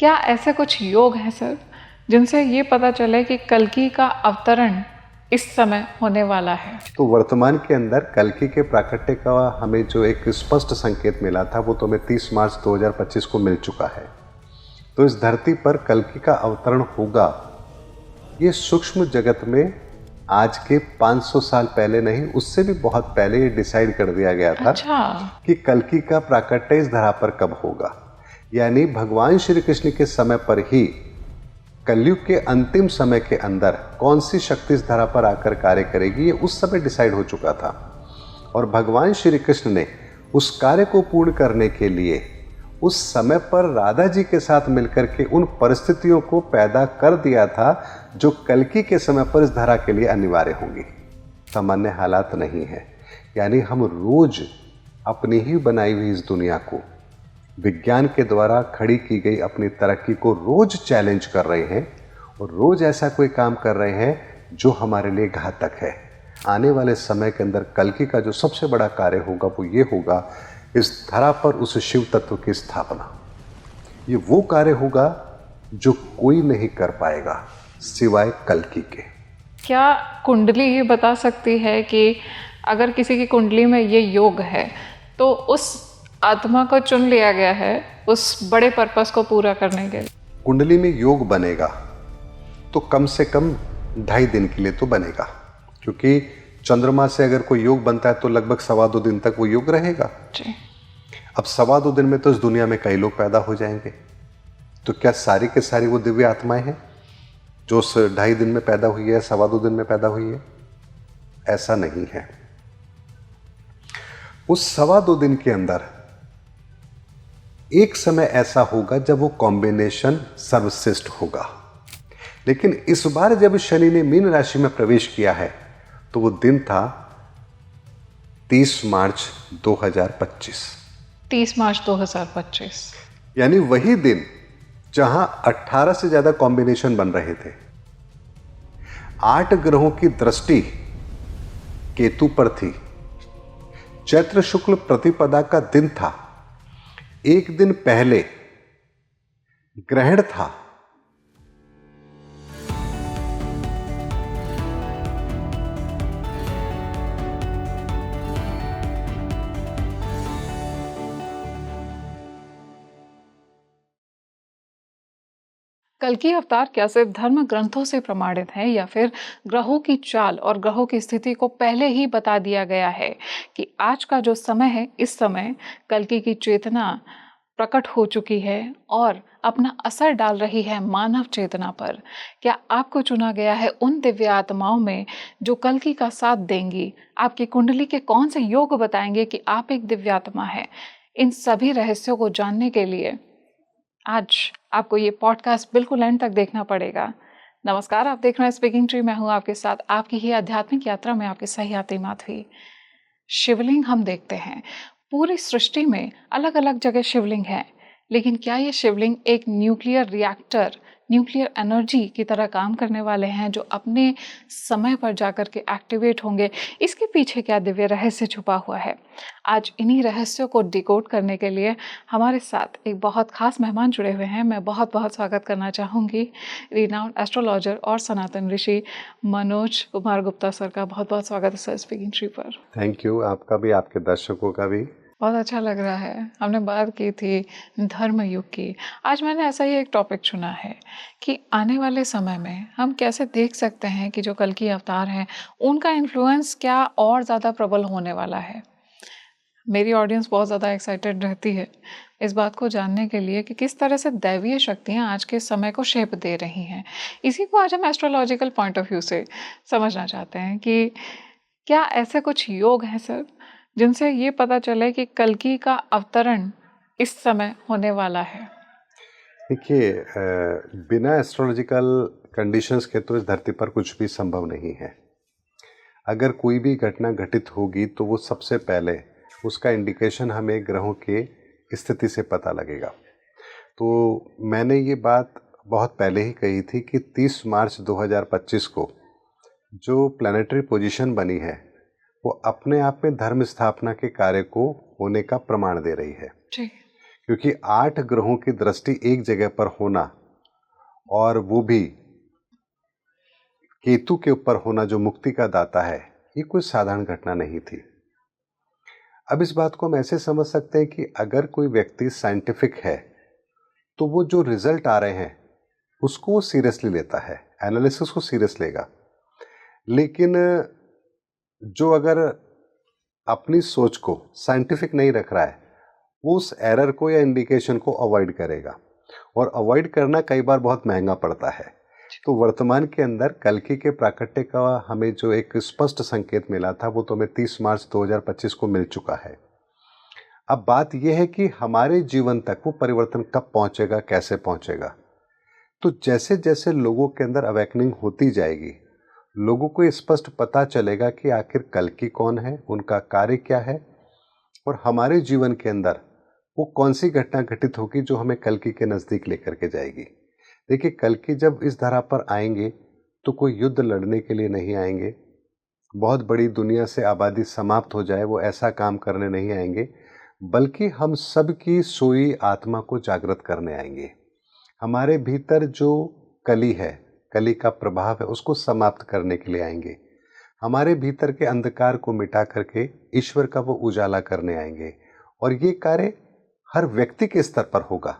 क्या ऐसे कुछ योग हैं सर जिनसे ये पता चले कि कल्कि का अवतरण इस समय होने वाला है? तो वर्तमान के अंदर कल्कि के प्राकट्य का हमें जो एक स्पष्ट संकेत मिला था वो तो हमें 30 मार्च 2025 को मिल चुका है। तो इस धरती पर कल्कि का अवतरण होगा, ये सूक्ष्म जगत में आज के 500 साल पहले नहीं, उससे भी बहुत पहले ये डिसाइड कर दिया गया था। अच्छा। कि कल्कि का प्राकट्य इस धरा पर कब होगा। यानी भगवान श्री कृष्ण के समय पर ही कलयुग के अंतिम समय के अंदर कौन सी शक्ति इस धरा पर आकर कार्य करेगी, ये उस समय डिसाइड हो चुका था। और भगवान श्री कृष्ण ने उस कार्य को पूर्ण करने के लिए उस समय पर राधा जी के साथ मिलकर के उन परिस्थितियों को पैदा कर दिया था जो कल्कि के समय पर इस धरा के लिए अनिवार्य होंगी। सामान्य हालात नहीं है। यानी हम रोज अपनी ही बनाई हुई इस दुनिया को, विज्ञान के द्वारा खड़ी की गई अपनी तरक्की को रोज चैलेंज कर रहे हैं और रोज ऐसा कोई काम कर रहे हैं जो हमारे लिए घातक है। आने वाले समय के अंदर कल्कि का जो सबसे बड़ा कार्य होगा वो ये होगा, इस धरा पर उस शिव तत्व की स्थापना। ये वो कार्य होगा जो कोई नहीं कर पाएगा सिवाय कल्कि के। क्या कुंडली ही बता सकती है कि अगर किसी की कुंडली में ये योग है तो उस आत्मा को चुन लिया गया है उस बड़े पर्पस को पूरा करने के लिए? कुंडली में योग बनेगा तो कम से कम 2.5 दिन के लिए तो बनेगा, क्योंकि चंद्रमा से अगर कोई योग बनता है तो लगभग 2.25 दिन तक वो योग रहेगा जी। अब 2.25 दिन में तो इस दुनिया में कई लोग पैदा हो जाएंगे। तो क्या सारी के सारी वो दिव्य आत्माएं हैं जो उस 2.5 दिन में पैदा हुई है, 2.25 दिन में पैदा हुई है? ऐसा नहीं है। उस 2.25 दिन के अंदर एक समय ऐसा होगा जब वो कॉम्बिनेशन सर्वश्रेष्ठ होगा। लेकिन इस बार जब शनि ने मीन राशि में प्रवेश किया है तो वो दिन था 30 मार्च 2025। 30 मार्च 2025। यानी वही दिन जहां 18 से ज्यादा कॉम्बिनेशन बन रहे थे। 8 ग्रहों की दृष्टि केतु पर थी। चैत्र शुक्ल प्रतिपदा का दिन था। एक दिन पहले ग्रहण था। कल्कि अवतार क्या सिर्फ धर्म ग्रंथों से प्रमाणित है या फिर ग्रहों की चाल और ग्रहों की स्थिति को पहले ही बता दिया गया है कि आज का जो समय है, इस समय कल्कि की चेतना प्रकट हो चुकी है और अपना असर डाल रही है मानव चेतना पर? क्या आपको चुना गया है उन दिव्य आत्माओं में जो कल्कि का साथ देंगी? आपकी कुंडली के कौन से योग बताएंगे कि आप एक दिव्य आत्मा है? इन सभी रहस्यों को जानने के लिए आज आपको ये पॉडकास्ट बिल्कुल एंड तक देखना पड़ेगा। नमस्कार, आप देख रहे हैं स्पीकिंग ट्री। मैं हूँ आपके साथ, आपकी ही आध्यात्मिक यात्रा में आपकी सही यात्री माधवी। शिवलिंग हम देखते हैं, पूरी सृष्टि में अलग अलग जगह शिवलिंग है, लेकिन क्या ये शिवलिंग एक न्यूक्लियर रिएक्टर, न्यूक्लियर एनर्जी की तरह काम करने वाले हैं जो अपने समय पर जाकर के एक्टिवेट होंगे? इसके पीछे क्या दिव्य रहस्य छुपा हुआ है? आज इन्हीं रहस्यों को डिकोड करने के लिए हमारे साथ एक बहुत खास मेहमान जुड़े हुए हैं। मैं बहुत बहुत स्वागत करना चाहूँगी रिनाउंड एस्ट्रोलॉजर और सनातन ऋषि मनोज कुमार गुप्ता सर का। बहुत बहुत स्वागत है सर स्पीकिंग ट्री पर। थैंक यू, आपका भी, आपके दर्शकों का भी। बहुत अच्छा लग रहा है। हमने बात की थी धर्म युग की, आज मैंने ऐसा ही एक टॉपिक चुना है कि आने वाले समय में हम कैसे देख सकते हैं कि जो कल्कि अवतार हैं उनका इन्फ्लुएंस क्या और ज़्यादा प्रबल होने वाला है। मेरी ऑडियंस बहुत ज़्यादा एक्साइटेड रहती है इस बात को जानने के लिए कि किस तरह से दैवीय शक्तियाँ आज के समय को शेप दे रही हैं। इसी को आज हम एस्ट्रोलॉजिकल पॉइंट ऑफ व्यू से समझना चाहते हैं कि क्या ऐसे कुछ योग हैं सर जिनसे ये पता चले कि कल्कि का अवतरण इस समय होने वाला है? देखिए, बिना एस्ट्रोलॉजिकल कंडीशंस के तो इस धरती पर कुछ भी संभव नहीं है। अगर कोई भी घटना घटित होगी तो वो सबसे पहले उसका इंडिकेशन हमें ग्रहों के स्थिति से पता लगेगा। तो मैंने ये बात बहुत पहले ही कही थी कि 30 मार्च 2025 को जो प्लानिटरी पोजीशन बनी है वो अपने आप में धर्म स्थापना के कार्य को होने का प्रमाण दे रही है। जी। क्योंकि 8 ग्रहों की दृष्टि एक जगह पर होना, और वो भी केतु के ऊपर होना जो मुक्ति का दाता है, ये कोई साधारण घटना नहीं थी। अब इस बात को हम ऐसे समझ सकते हैं कि अगर कोई व्यक्ति साइंटिफिक है तो वो जो रिजल्ट आ रहे हैं उसको वो सीरियसली लेता है, एनालिसिस को सीरियस लेगा। लेकिन जो अगर अपनी सोच को साइंटिफिक नहीं रख रहा है, वो उस एरर को या इंडिकेशन को अवॉइड करेगा, और अवॉइड करना कई बार बहुत महंगा पड़ता है। तो वर्तमान के अंदर कल्कि के प्राकट्य का हमें जो एक स्पष्ट संकेत मिला था वो तो हमें 30 मार्च 2025 को मिल चुका है। अब बात यह है कि हमारे जीवन तक वो परिवर्तन कब पहुंचेगा, कैसे पहुंचेगा। तो जैसे जैसे लोगों के अंदर अवेकनिंग होती जाएगी, लोगों को स्पष्ट पता चलेगा कि आखिर कल्कि कौन है, उनका कार्य क्या है, और हमारे जीवन के अंदर वो कौन सी घटना घटित होगी जो हमें कल्कि के नज़दीक लेकर के जाएगी। देखिए, कल्कि जब इस धरा पर आएंगे तो कोई युद्ध लड़ने के लिए नहीं आएंगे, बहुत बड़ी दुनिया से आबादी समाप्त हो जाए वो ऐसा काम करने नहीं आएंगे, बल्कि हम सब की सोई आत्मा को जागृत करने आएंगे। हमारे भीतर जो कली है, कली का प्रभाव है, उसको समाप्त करने के लिए आएंगे। हमारे भीतर के अंधकार को मिटा करके ईश्वर का वो उजाला करने आएंगे, और ये कार्य हर व्यक्ति के स्तर पर होगा।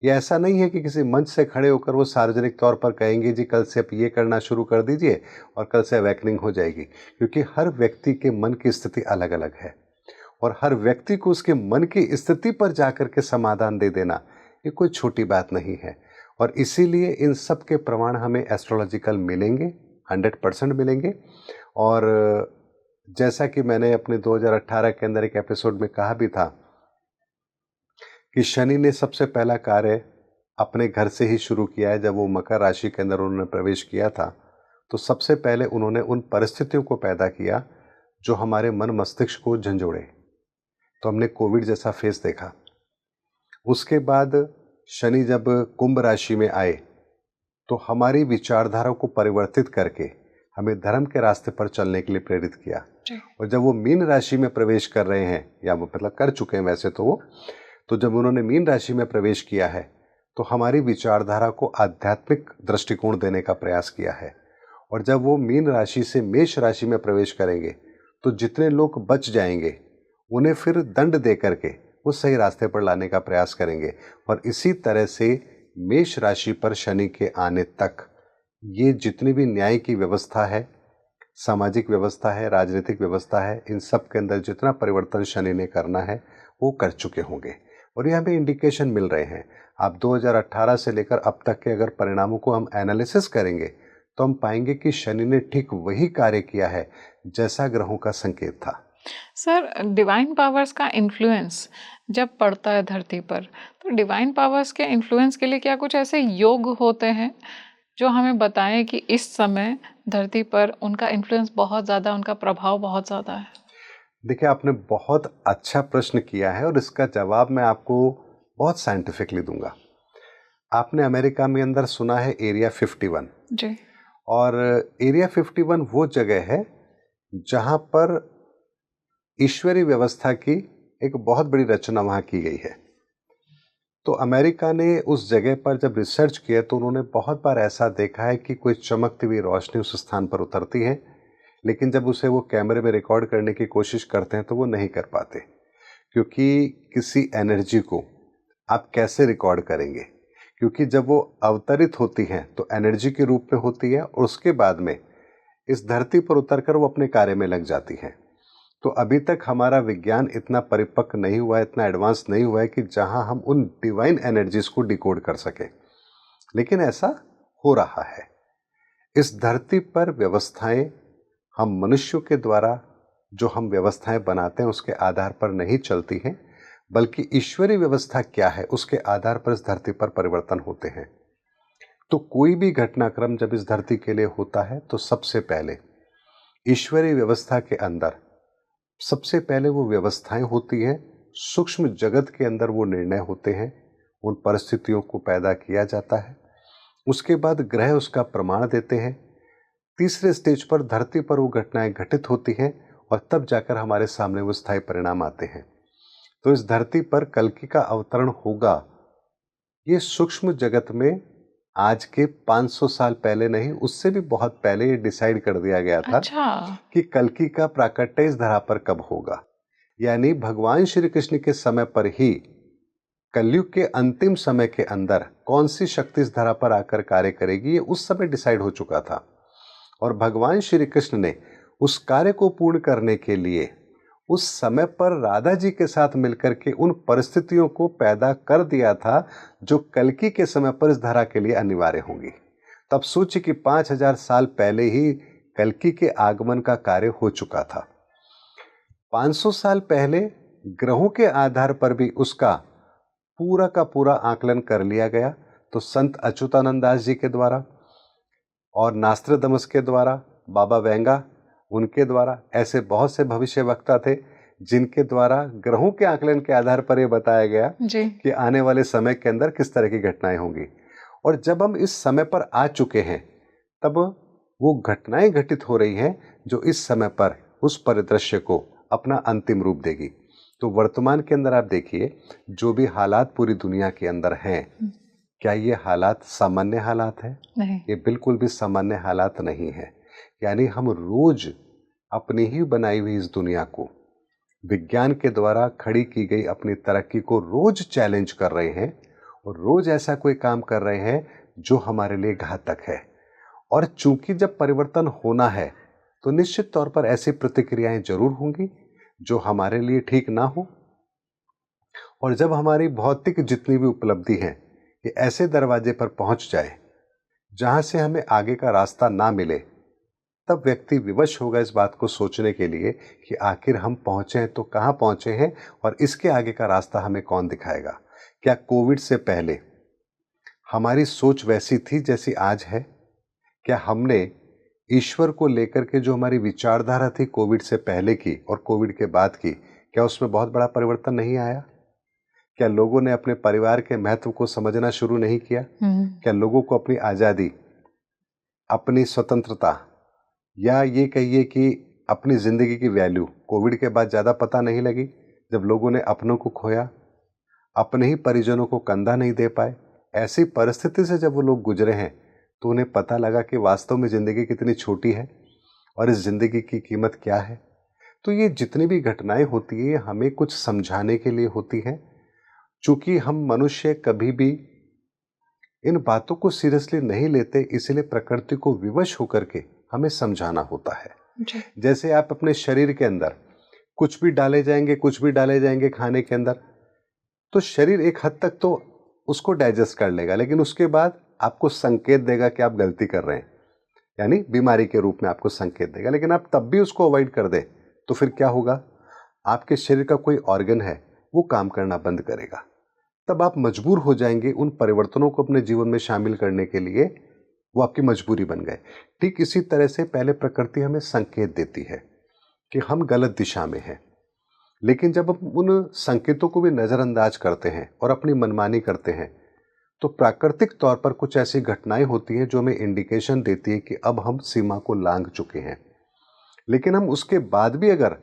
ये ऐसा नहीं है कि किसी मंच से खड़े होकर वो सार्वजनिक तौर पर कहेंगे जी कल से आप ये करना शुरू कर दीजिए और कल से अवेकनिंग हो जाएगी, क्योंकि हर व्यक्ति के मन की स्थिति अलग अलग है, और हर व्यक्ति को उसके मन की स्थिति पर जाकर के समाधान दे देना ये कोई छोटी बात नहीं है। और इसीलिए इन सब के प्रमाण हमें एस्ट्रोलॉजिकल मिलेंगे, 100% मिलेंगे। और जैसा कि मैंने अपने 2018 के अंदर एक एपिसोड में कहा भी था कि शनि ने सबसे पहला कार्य अपने घर से ही शुरू किया है। जब वो मकर राशि के अंदर उन्होंने प्रवेश किया था तो सबसे पहले उन्होंने उन परिस्थितियों को पैदा किया जो हमारे मन मस्तिष्क को झंझोड़े। तो हमने कोविड जैसा फेस देखा। उसके बाद शनि जब कुंभ राशि में आए तो हमारी विचारधारा को परिवर्तित करके हमें धर्म के रास्ते पर चलने के लिए प्रेरित किया। और जब वो मीन राशि में प्रवेश कर रहे हैं, या वो मतलब कर चुके हैं वैसे तो वो, तो जब उन्होंने मीन राशि में प्रवेश किया है तो हमारी विचारधारा को आध्यात्मिक दृष्टिकोण देने का प्रयास किया है। और जब वो मीन राशि से मेष राशि में प्रवेश करेंगे तो जितने लोग बच जाएंगे उन्हें फिर दंड दे करके वो सही रास्ते पर लाने का प्रयास करेंगे। और इसी तरह से मेष राशि पर शनि के आने तक ये जितनी भी न्याय की व्यवस्था है, सामाजिक व्यवस्था है, राजनीतिक व्यवस्था है, इन सब के अंदर जितना परिवर्तन शनि ने करना है वो कर चुके होंगे। और ये हमें इंडिकेशन मिल रहे हैं। आप 2018 से लेकर अब तक के अगर परिणामों को हम एनालिसिस करेंगे तो हम पाएंगे कि शनि ने ठीक वही कार्य किया है जैसा ग्रहों का संकेत था। सर, डिवाइन पावर्स का इन्फ्लुएंस जब पड़ता है धरती पर, तो डिवाइन पावर्स के इन्फ्लुएंस के लिए क्या कुछ ऐसे योग होते हैं जो हमें बताएं कि इस समय धरती पर उनका इन्फ्लुएंस बहुत ज़्यादा, उनका प्रभाव बहुत ज़्यादा है? देखिए, आपने बहुत अच्छा प्रश्न किया है और इसका जवाब मैं आपको बहुत साइंटिफिकली दूंगा। आपने अमेरिका में अंदर सुना है एरिया 51 जी। और एरिया 51 वो जगह है जहां पर ईश्वरीय व्यवस्था की एक बहुत बड़ी रचना वहां की गई है। तो अमेरिका ने उस जगह पर जब रिसर्च किया तो उन्होंने बहुत बार ऐसा देखा है कि कोई चमकती हुई रोशनी उस स्थान पर उतरती है, लेकिन जब उसे वो कैमरे में रिकॉर्ड करने की कोशिश करते हैं तो वो नहीं कर पाते, क्योंकि किसी एनर्जी को आप कैसे रिकॉर्ड करेंगे, क्योंकि जब वो अवतरित होती हैं तो एनर्जी के रूप में होती है और उसके बाद में इस धरती पर उतरकर वो अपने कार्य में लग जाती हैं। तो अभी तक हमारा विज्ञान इतना परिपक्व नहीं हुआ है, इतना एडवांस नहीं हुआ है कि जहां हम उन डिवाइन एनर्जीज को डिकोड कर सके, लेकिन ऐसा हो रहा है। इस धरती पर व्यवस्थाएं हम मनुष्यों के द्वारा जो हम व्यवस्थाएं बनाते हैं उसके आधार पर नहीं चलती हैं, बल्कि ईश्वरीय व्यवस्था क्या है उसके आधार पर इस धरती पर परिवर्तन होते हैं। तो कोई भी घटनाक्रम जब इस धरती के लिए होता है तो सबसे पहले ईश्वरीय व्यवस्था के अंदर सबसे पहले वो व्यवस्थाएं होती हैं, सूक्ष्म जगत के अंदर वो निर्णय होते हैं, उन परिस्थितियों को पैदा किया जाता है। उसके बाद ग्रह उसका प्रमाण देते हैं। तीसरे स्टेज पर धरती पर वो घटनाएं घटित होती हैं और तब जाकर हमारे सामने वो स्थायी परिणाम आते हैं। तो इस धरती पर कल्कि का अवतरण होगा, ये सूक्ष्म जगत में आज के 500 साल पहले नहीं, उससे भी बहुत पहले ये डिसाइड कर दिया गया था अच्छा। कि कल्कि का प्राकट्य इस धरा पर कब होगा। यानी भगवान श्री कृष्ण के समय पर ही कलयुग के अंतिम समय के अंदर कौन सी शक्ति इस धरा पर आकर कार्य करेगी, ये उस समय डिसाइड हो चुका था। और भगवान श्री कृष्ण ने उस कार्य को पूर्ण करने के लिए उस समय पर राधा जी के साथ मिलकर के उन परिस्थितियों को पैदा कर दिया था जो कल्कि के समय पर इस धरा के लिए अनिवार्य होंगी। तब सोचिए कि 5000 साल पहले ही कल्कि के आगमन का कार्य हो चुका था। 500 साल पहले ग्रहों के आधार पर भी उसका पूरा का पूरा आकलन कर लिया गया। तो संत अच्युतानंद दास जी के द्वारा और नास्त्रदमस के द्वारा, बाबा वेंगा उनके द्वारा, ऐसे बहुत से भविष्य वक्ता थे जिनके द्वारा ग्रहों के आकलन के आधार पर यह बताया गया जी। कि आने वाले समय के अंदर किस तरह की घटनाएं होंगी। और जब हम इस समय पर आ चुके हैं तब वो घटनाएं घटित हो रही हैं जो इस समय पर उस परिदृश्य को अपना अंतिम रूप देगी। तो वर्तमान के अंदर आप देखिए जो भी हालात पूरी दुनिया के अंदर हैं, क्या ये हालात सामान्य हालात हैं? नहीं। ये बिल्कुल भी सामान्य हालात नहीं है। यानी हम रोज अपनी ही बनाई हुई इस दुनिया को, विज्ञान के द्वारा खड़ी की गई अपनी तरक्की को रोज चैलेंज कर रहे हैं और रोज ऐसा कोई काम कर रहे हैं जो हमारे लिए घातक है। और चूंकि जब परिवर्तन होना है तो निश्चित तौर पर ऐसी प्रतिक्रियाएं जरूर होंगी जो हमारे लिए ठीक ना हो। और जब हमारी भौतिक जितनी भी उपलब्धि है ये ऐसे दरवाजे पर पहुंच जाए जहां से हमें आगे का रास्ता ना मिले, तब व्यक्ति विवश होगा इस बात को सोचने के लिए कि आखिर हम पहुंचे हैं तो कहां पहुंचे हैं और इसके आगे का रास्ता हमें कौन दिखाएगा। क्या कोविड से पहले हमारी सोच वैसी थी जैसी आज है? क्या हमने ईश्वर को लेकर के जो हमारी विचारधारा थी कोविड से पहले की और कोविड के बाद की, क्या उसमें बहुत बड़ा परिवर्तन नहीं आया? क्या लोगों ने अपने परिवार के महत्व को समझना शुरू नहीं किया? क्या लोगों को अपनी आज़ादी, अपनी स्वतंत्रता या ये कहिए कि अपनी ज़िंदगी की वैल्यू कोविड के बाद ज़्यादा पता नहीं लगी? जब लोगों ने अपनों को खोया, अपने ही परिजनों को कंधा नहीं दे पाए, ऐसी परिस्थिति से जब वो लोग गुजरे हैं तो उन्हें पता लगा कि वास्तव में ज़िंदगी कितनी छोटी है और इस ज़िंदगी की कीमत क्या है। तो ये जितनी भी घटनाएं होती है ये हमें कुछ समझाने के लिए होती हैं। चूंकि हम मनुष्य कभी भी इन बातों को सीरियसली नहीं लेते, इसलिए प्रकृति को विवश होकर के हमें समझाना होता है। जी। जैसे आप अपने शरीर के अंदर कुछ भी डाले जाएंगे खाने के अंदर, तो शरीर एक हद तक तो उसको डाइजेस्ट कर लेगा, लेकिन उसके बाद आपको संकेत देगा कि आप गलती कर रहे हैं, यानी बीमारी के रूप में आपको संकेत देगा। लेकिन आप तब भी उसको अवॉइड कर दें तो फिर क्या होगा? आपके शरीर का कोई ऑर्गन है वो काम करना बंद करेगा। तब आप मजबूर हो जाएंगे उन परिवर्तनों को अपने जीवन में शामिल करने के लिए, वो आपकी मजबूरी बन गए। ठीक इसी तरह से पहले प्रकृति हमें संकेत देती है कि हम गलत दिशा में हैं, लेकिन जब हम उन संकेतों को भी नज़रअंदाज करते हैं और अपनी मनमानी करते हैं तो प्राकृतिक तौर पर कुछ ऐसी घटनाएं होती हैं जो हमें इंडिकेशन देती है कि अब हम सीमा को लांघ चुके हैं। लेकिन हम उसके बाद भी अगर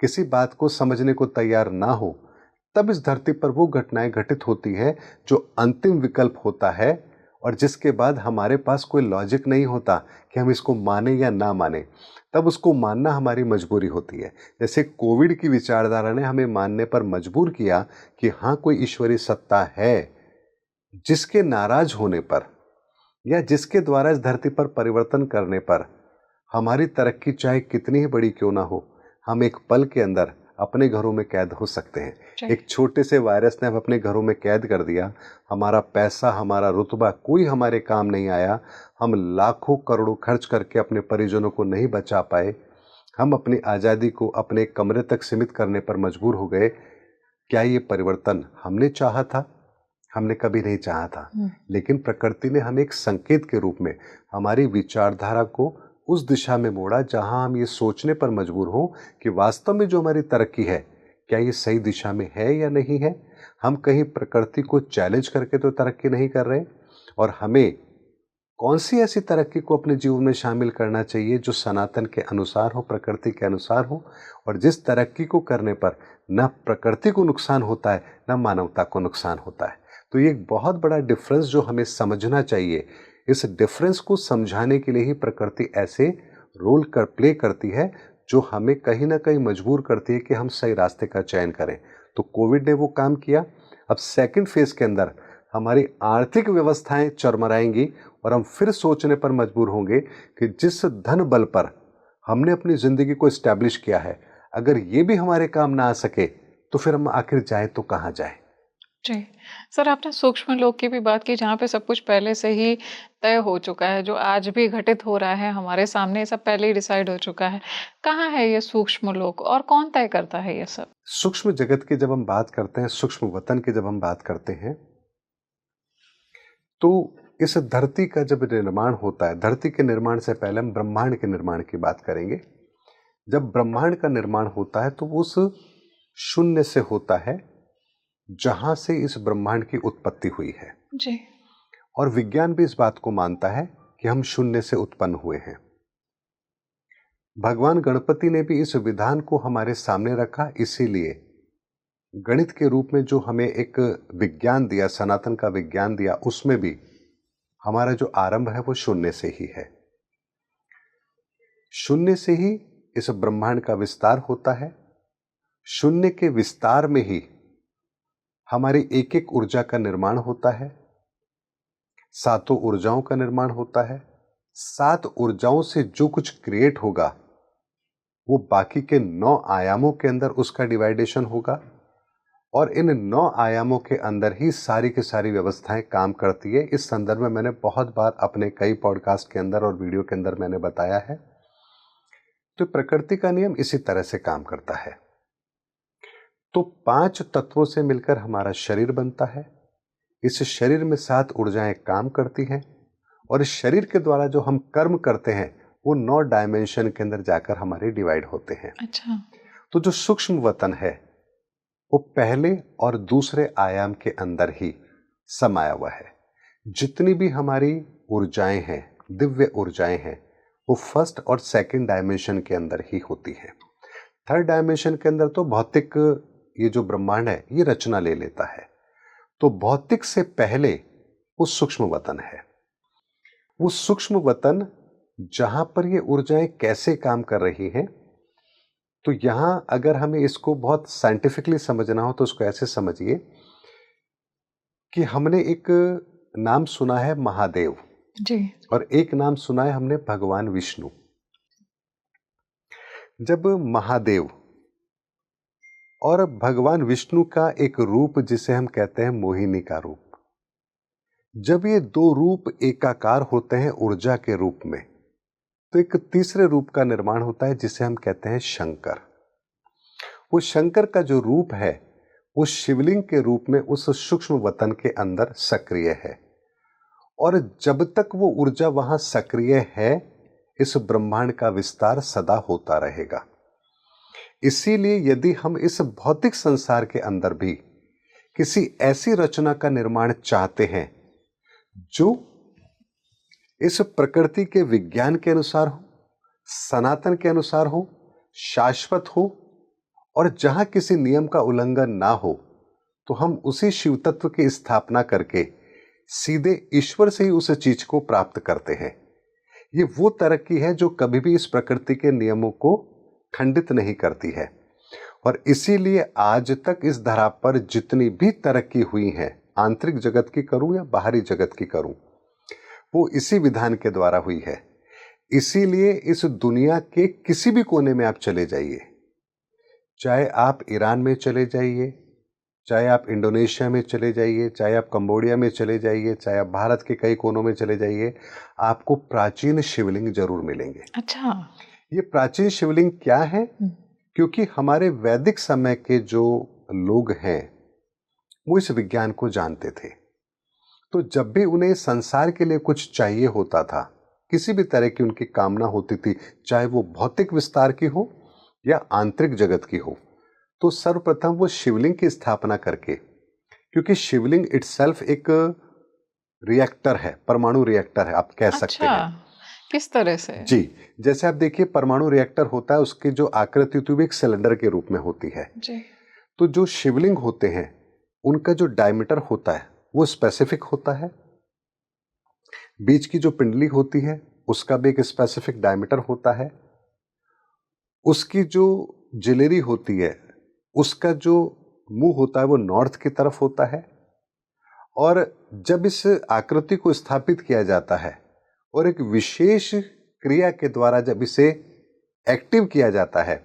किसी बात को समझने को तैयार ना हो, तब इस धरती पर वो घटनाएं घटित होती हैं जो अंतिम विकल्प होता है और जिसके बाद हमारे पास कोई लॉजिक नहीं होता कि हम इसको माने या ना माने। तब उसको मानना हमारी मजबूरी होती है। जैसे कोविड की विचारधारा ने हमें मानने पर मजबूर किया कि हाँ, कोई ईश्वरीय सत्ता है, जिसके नाराज होने पर या जिसके द्वारा इस धरती पर परिवर्तन करने पर हमारी तरक्की चाहे कितनी ही बड़ी क्यों ना हो, हम एक पल के अंदर अपने घरों में कैद हो सकते हैं। एक छोटे से वायरस ने हम अपने घरों में कैद कर दिया, हमारा पैसा, हमारा रुतबा कोई हमारे काम नहीं आया, हम लाखों करोड़ों खर्च करके अपने परिजनों को नहीं बचा पाए, हम अपनी आज़ादी को अपने कमरे तक सीमित करने पर मजबूर हो गए। क्या ये परिवर्तन हमने चाहा था? हमने कभी नहीं चाहा था, लेकिन प्रकृति ने हमें एक संकेत के रूप में हमारी विचारधारा को उस दिशा में मोड़ा जहां हम ये सोचने पर मजबूर हो कि वास्तव में जो हमारी तरक्की है क्या ये सही दिशा में है या नहीं है। हम कहीं प्रकृति को चैलेंज करके तो तरक्की नहीं कर रहे, और हमें कौन सी ऐसी तरक्की को अपने जीवन में शामिल करना चाहिए जो सनातन के अनुसार हो, प्रकृति के अनुसार हो, और जिस तरक्की को करने पर ना प्रकृति को नुकसान होता है, ना मानवता को नुकसान होता है। तो ये एक बहुत बड़ा डिफरेंस जो हमें समझना चाहिए। इस डिफरेंस को समझाने के लिए ही प्रकृति ऐसे रोल प्ले करती है जो हमें कहीं ना कहीं मजबूर करती है कि हम सही रास्ते का चयन करें। तो कोविड ने वो काम किया। अब सेकंड फेज के अंदर हमारी आर्थिक व्यवस्थाएं चरमराएंगी और हम फिर सोचने पर मजबूर होंगे कि जिस धन बल पर हमने अपनी जिंदगी को एस्टैब्लिश किया है, अगर ये भी हमारे काम ना आ सके तो फिर हम आखिर जाए तो कहाँ जाए। जी। सर, आपने सूक्ष्म लोक की भी बात की जहाँ पे सब कुछ पहले से ही तय हो चुका है, जो आज भी घटित हो रहा है हमारे सामने सब पहले ही डिसाइड हो चुका है। कहाँ है ये सूक्ष्म लोक और कौन तय करता है ये सब? सूक्ष्म जगत की जब हम बात करते हैं, सूक्ष्म वतन की जब हम बात करते हैं, तो इस धरती का जब निर्माण होता है, धरती के निर्माण से पहले हम ब्रह्मांड के निर्माण की बात करेंगे। जब ब्रह्मांड का निर्माण होता है तो उस शून्य से होता है जहां से इस ब्रह्मांड की उत्पत्ति हुई है। जी। और विज्ञान भी इस बात को मानता है कि हम शून्य से उत्पन्न हुए हैं। भगवान गणपति ने भी इस विधान को हमारे सामने रखा, इसीलिए गणित के रूप में जो हमें एक विज्ञान दिया, सनातन का विज्ञान दिया, उसमें भी हमारा जो आरंभ है वो शून्य से ही है। शून्य से ही इस ब्रह्मांड का विस्तार होता है। शून्य के विस्तार में ही हमारी एक एक ऊर्जा का निर्माण होता है, सातों ऊर्जाओं का निर्माण होता है। सात ऊर्जाओं से जो कुछ क्रिएट होगा वो बाकी के 9 आयामों के अंदर उसका डिवाइडेशन होगा और इन 9 आयामों के अंदर ही सारी की सारी व्यवस्थाएं काम करती है। इस संदर्भ में मैंने बहुत बार अपने कई पॉडकास्ट के अंदर और वीडियो के अंदर मैंने बताया है। तो प्रकृति का नियम इसी तरह से काम करता है। तो 5 तत्वों से मिलकर हमारा शरीर बनता है। इस शरीर में 7 ऊर्जाएं काम करती हैं और इस शरीर के द्वारा जो हम कर्म करते हैं वो 9 डायमेंशन के अंदर जाकर हमारे डिवाइड होते हैं। अच्छा। तो जो सूक्ष्म वतन है वो पहले और दूसरे आयाम के अंदर ही समाया हुआ है। जितनी भी हमारी ऊर्जाएं हैं, दिव्य ऊर्जाएं हैं, वो फर्स्ट और सेकंड डायमेंशन के अंदर ही होती हैं। थर्ड डायमेंशन के अंदर तो भौतिक, ये जो ब्रह्मांड है ये रचना ले लेता है। तो भौतिक से पहले वो सूक्ष्म वतन है। वो सूक्ष्म वतन जहां पर ये ऊर्जाएं कैसे काम कर रही हैं, तो यहां अगर हमें इसको बहुत साइंटिफिकली समझना हो तो उसको ऐसे समझिए कि हमने एक नाम सुना है महादेव जी। और एक नाम सुना है हमने भगवान विष्णु। जब महादेव और भगवान विष्णु का एक रूप जिसे हम कहते हैं मोहिनी का रूप, जब ये 2 रूप एकाकार होते हैं ऊर्जा के रूप में, तो एक तीसरे रूप का निर्माण होता है जिसे हम कहते हैं शंकर। वो शंकर का जो रूप है वो शिवलिंग के रूप में उस सूक्ष्म वतन के अंदर सक्रिय है और जब तक वो ऊर्जा वहां सक्रिय है इस ब्रह्मांड का विस्तार सदा होता रहेगा। इसीलिए यदि हम इस भौतिक संसार के अंदर भी किसी ऐसी रचना का निर्माण चाहते हैं जो इस प्रकृति के विज्ञान के अनुसार हो, सनातन के अनुसार हो, शाश्वत हो और जहां किसी नियम का उल्लंघन ना हो, तो हम उसी शिव तत्व की स्थापना करके सीधे ईश्वर से ही उस चीज को प्राप्त करते हैं। ये वो तरक्की है जो कभी भी इस प्रकृति के नियमों को खंडित नहीं करती है और इसीलिए आज तक इस धरा पर जितनी भी तरक्की हुई है, आंतरिक जगत की करूं या बाहरी जगत की करूं, वो इसी विधान के द्वारा हुई है। इसीलिए इस दुनिया के किसी भी कोने में आप चले जाइए, चाहे आप ईरान में चले जाइए, चाहे आप इंडोनेशिया में चले जाइए, चाहे आप कंबोडिया में चले जाइए, चाहे आप भारत के कई कोनों में चले जाइए, आपको प्राचीन शिवलिंग जरूर मिलेंगे। अच्छा। ये प्राचीन शिवलिंग क्या है? क्योंकि हमारे वैदिक समय के जो लोग हैं वो इस विज्ञान को जानते थे। तो जब भी उन्हें संसार के लिए कुछ चाहिए होता था, किसी भी तरह की उनकी कामना होती थी, चाहे वो भौतिक विस्तार की हो या आंतरिक जगत की हो, तो सर्वप्रथम वो शिवलिंग की स्थापना करके, क्योंकि शिवलिंग इटसेल्फ एक रिएक्टर है, परमाणु रिएक्टर है, आप कह सकते हैं। अच्छा, किस तरह से? जी, जैसे आप देखिए परमाणु रिएक्टर होता है, उसकी जो आकृति होती है वो एक सिलेंडर के रूप में होती है। जी। तो जो शिवलिंग होते हैं उनका जो डायमीटर होता है वो स्पेसिफिक होता है, बीच की जो पिंडली होती है उसका भी एक स्पेसिफिक डायमीटर होता है, उसकी जो जिलेरी होती है उसका जो मुंह होता है वो नॉर्थ की तरफ होता है, और जब इस आकृति को स्थापित किया जाता है और एक विशेष क्रिया के द्वारा जब इसे एक्टिव किया जाता है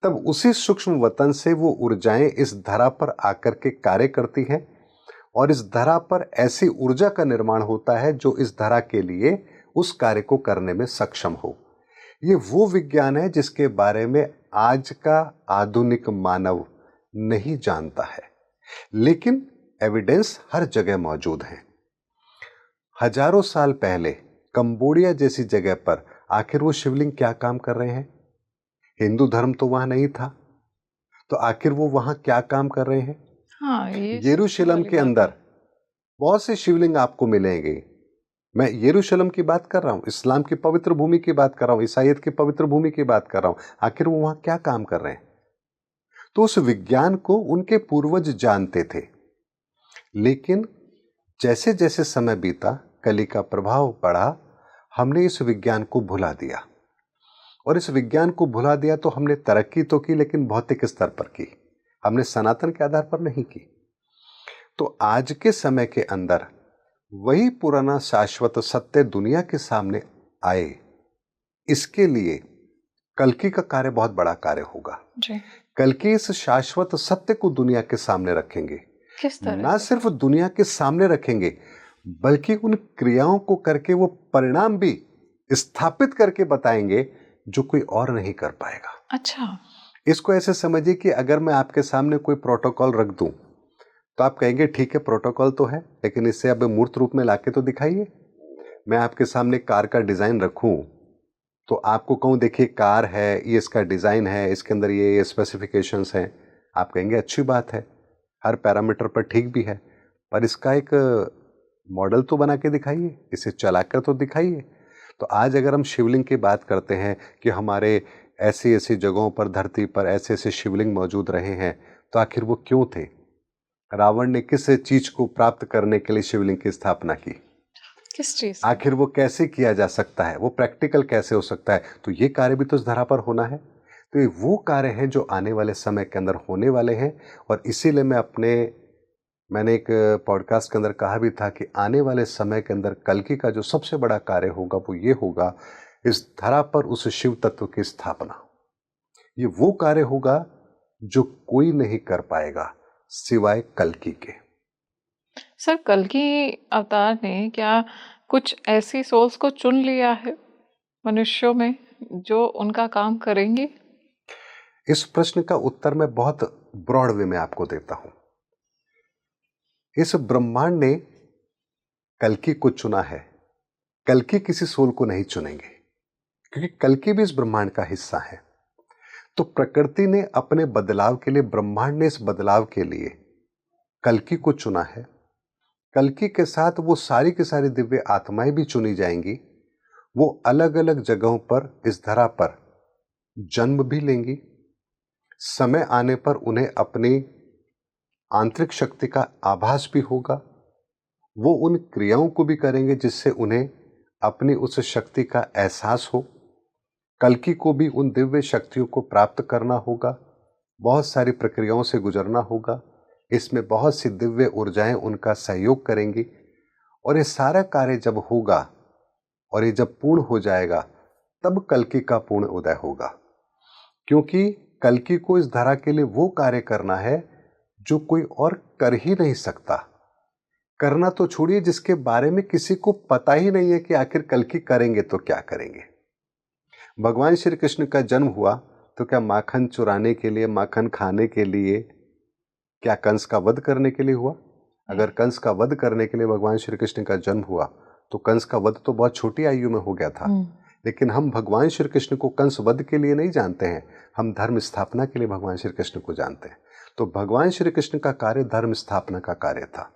तब उसी सूक्ष्म वतन से वो ऊर्जाएं इस धरा पर आकर के कार्य करती हैं और इस धरा पर ऐसी ऊर्जा का निर्माण होता है जो इस धरा के लिए उस कार्य को करने में सक्षम हो। ये वो विज्ञान है जिसके बारे में आज का आधुनिक मानव नहीं जानता है, लेकिन एविडेंस हर जगह मौजूद है। हजारों साल पहले कंबोडिया जैसी जगह पर आखिर वो शिवलिंग क्या काम कर रहे हैं? हिंदू धर्म तो वहां नहीं था, तो आखिर वो वहां क्या काम कर रहे हैं? हाँ, ये यरूशलेम के अंदर बहुत से शिवलिंग आपको मिलेंगे। मैं यरूशलेम की बात कर रहा हूं, इस्लाम की पवित्र भूमि की बात कर रहा हूं, ईसाईयत की पवित्र भूमि की बात कर रहा हूं। आखिर वो वहां क्या काम कर रहे हैं? तो उस विज्ञान को उनके पूर्वज जानते थे, लेकिन जैसे जैसे समय बीता, कली का प्रभाव बढ़ा, हमने इस विज्ञान को भुला दिया। और इस विज्ञान को भुला दिया तो हमने तरक्की तो की, लेकिन भौतिक स्तर पर की, हमने सनातन के आधार पर नहीं की। तो आज के समय के अंदर वही पुराना शाश्वत सत्य दुनिया के सामने आए, इसके लिए कल्कि का कार्य बहुत बड़ा कार्य होगा जी। कल्कि इस शाश्वत सत्य को दुनिया के सामने रखेंगे। किस तरह ना से? सिर्फ दुनिया के सामने रखेंगे, बल्कि उन क्रियाओं को करके वो परिणाम भी स्थापित करके बताएंगे जो कोई और नहीं कर पाएगा। अच्छा। इसको ऐसे समझिए कि अगर मैं आपके सामने कोई प्रोटोकॉल रख दूं तो आप कहेंगे ठीक है प्रोटोकॉल तो है, लेकिन इसे अब मूर्त रूप में लाके तो दिखाइए। मैं आपके सामने कार का डिजाइन रखूं तो आपको कहूं देखिए कार है, ये इसका डिजाइन है, इसके अंदर ये स्पेसिफिकेशंस हैं, आप कहेंगे अच्छी बात है, हर पैरामीटर पर ठीक भी है, पर इसका एक मॉडल तो बना के दिखाइए, इसे चलाकर तो दिखाइए। तो आज अगर हम शिवलिंग की बात करते हैं कि हमारे ऐसी ऐसी जगहों पर धरती पर ऐसे ऐसे शिवलिंग मौजूद रहे हैं, तो आखिर वो क्यों थे? रावण ने किस चीज को प्राप्त करने के लिए शिवलिंग की स्थापना की? किस चीज? आखिर वो कैसे किया जा सकता है? वो प्रैक्टिकल कैसे हो सकता है? तो ये कार्य भी तो इस धरा पर होना है। तो ये वो कार्य हैं जो आने वाले समय के अंदर होने वाले हैं, और इसीलिए मैंने एक पॉडकास्ट के अंदर कहा भी था कि आने वाले समय के अंदर कल्कि का जो सबसे बड़ा कार्य होगा वो ये होगा, इस धरा पर उस शिव तत्व की स्थापना। ये वो कार्य होगा जो कोई नहीं कर पाएगा सिवाय कल्कि के। सर, कल्कि अवतार ने क्या कुछ ऐसी सोल्स को चुन लिया है मनुष्यों में जो उनका काम करेंगे? इस प्रश्न का उत्तर मैं बहुत ब्रॉड वे में आपको देता हूं। इस ब्रह्मांड ने कल्कि को चुना है, कल्कि किसी सोल को नहीं चुनेंगे, क्योंकि कल्कि भी इस ब्रह्मांड का हिस्सा है। तो प्रकृति ने अपने बदलाव के लिए, ब्रह्मांड ने इस बदलाव के लिए कल्कि को चुना है। कल्कि के साथ वो सारी की सारी दिव्य आत्माएं भी चुनी जाएंगी। वो अलग अलग जगहों पर इस धरा पर जन्म भी लेंगी। समय आने पर उन्हें अपनी आंतरिक शक्ति का आभास भी होगा। वो उन क्रियाओं को भी करेंगे जिससे उन्हें अपनी उस शक्ति का एहसास हो। कल्कि को भी उन दिव्य शक्तियों को प्राप्त करना होगा, बहुत सारी प्रक्रियाओं से गुजरना होगा। इसमें बहुत सी दिव्य ऊर्जाएं उनका सहयोग करेंगी, और ये सारा कार्य जब होगा और ये जब पूर्ण हो जाएगा तब कल्कि का पूर्ण उदय होगा। क्योंकि कल्कि को इस धरा के लिए वो कार्य करना है जो कोई और कर ही नहीं सकता। करना तो छोड़िए, जिसके बारे में किसी को पता ही नहीं है कि आखिर कल्कि करेंगे तो क्या करेंगे। भगवान श्री कृष्ण का जन्म हुआ तो क्या माखन चुराने के लिए, माखन खाने के लिए, क्या कंस का वध करने के लिए हुआ? अगर कंस का वध करने के लिए भगवान श्री कृष्ण का जन्म हुआ तो कंस का वध तो बहुत छोटी आयु में हो गया था। लेकिन हम भगवान श्री कृष्ण को कंस वध के लिए नहीं जानते हैं, हम धर्म स्थापना के लिए भगवान श्री कृष्ण को जानते हैं। तो भगवान श्री कृष्ण का कार्य धर्म स्थापना का कार्य था।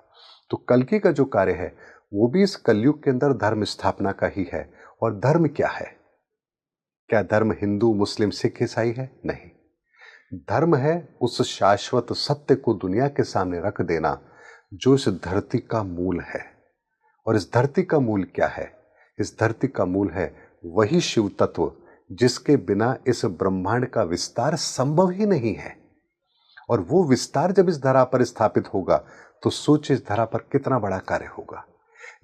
तो कल्कि का जो कार्य है वो भी इस कलयुग के अंदर धर्म स्थापना का ही है। और धर्म क्या है? क्या धर्म हिंदू, मुस्लिम, सिख, ईसाई है? नहीं। धर्म है उस शाश्वत सत्य को दुनिया के सामने रख देना जो इस धरती का मूल है। और इस धरती का मूल क्या है? इस धरती का मूल है वही शिव तत्व जिसके बिना इस ब्रह्मांड का विस्तार संभव ही नहीं है। और वो विस्तार जब इस धरा पर स्थापित होगा तो सोच इस धरा पर कितना बड़ा कार्य होगा।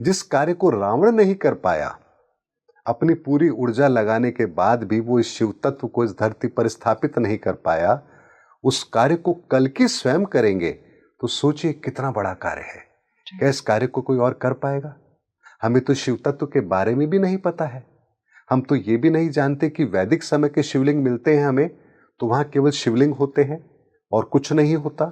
जिस कार्य को रावण नहीं कर पाया, अपनी पूरी ऊर्जा लगाने के बाद भी वो इस शिव तत्व को इस धरती पर स्थापित नहीं कर पाया, उस कार्य को कल्कि स्वयं करेंगे तो सोचिए कितना बड़ा कार्य है। क्या इस कार्य को कोई और कर पाएगा? हमें तो शिव तत्व के बारे में भी नहीं पता है। हम तो ये भी नहीं जानते कि वैदिक समय के शिवलिंग मिलते हैं हमें, तो वहां केवल शिवलिंग होते हैं और कुछ नहीं होता।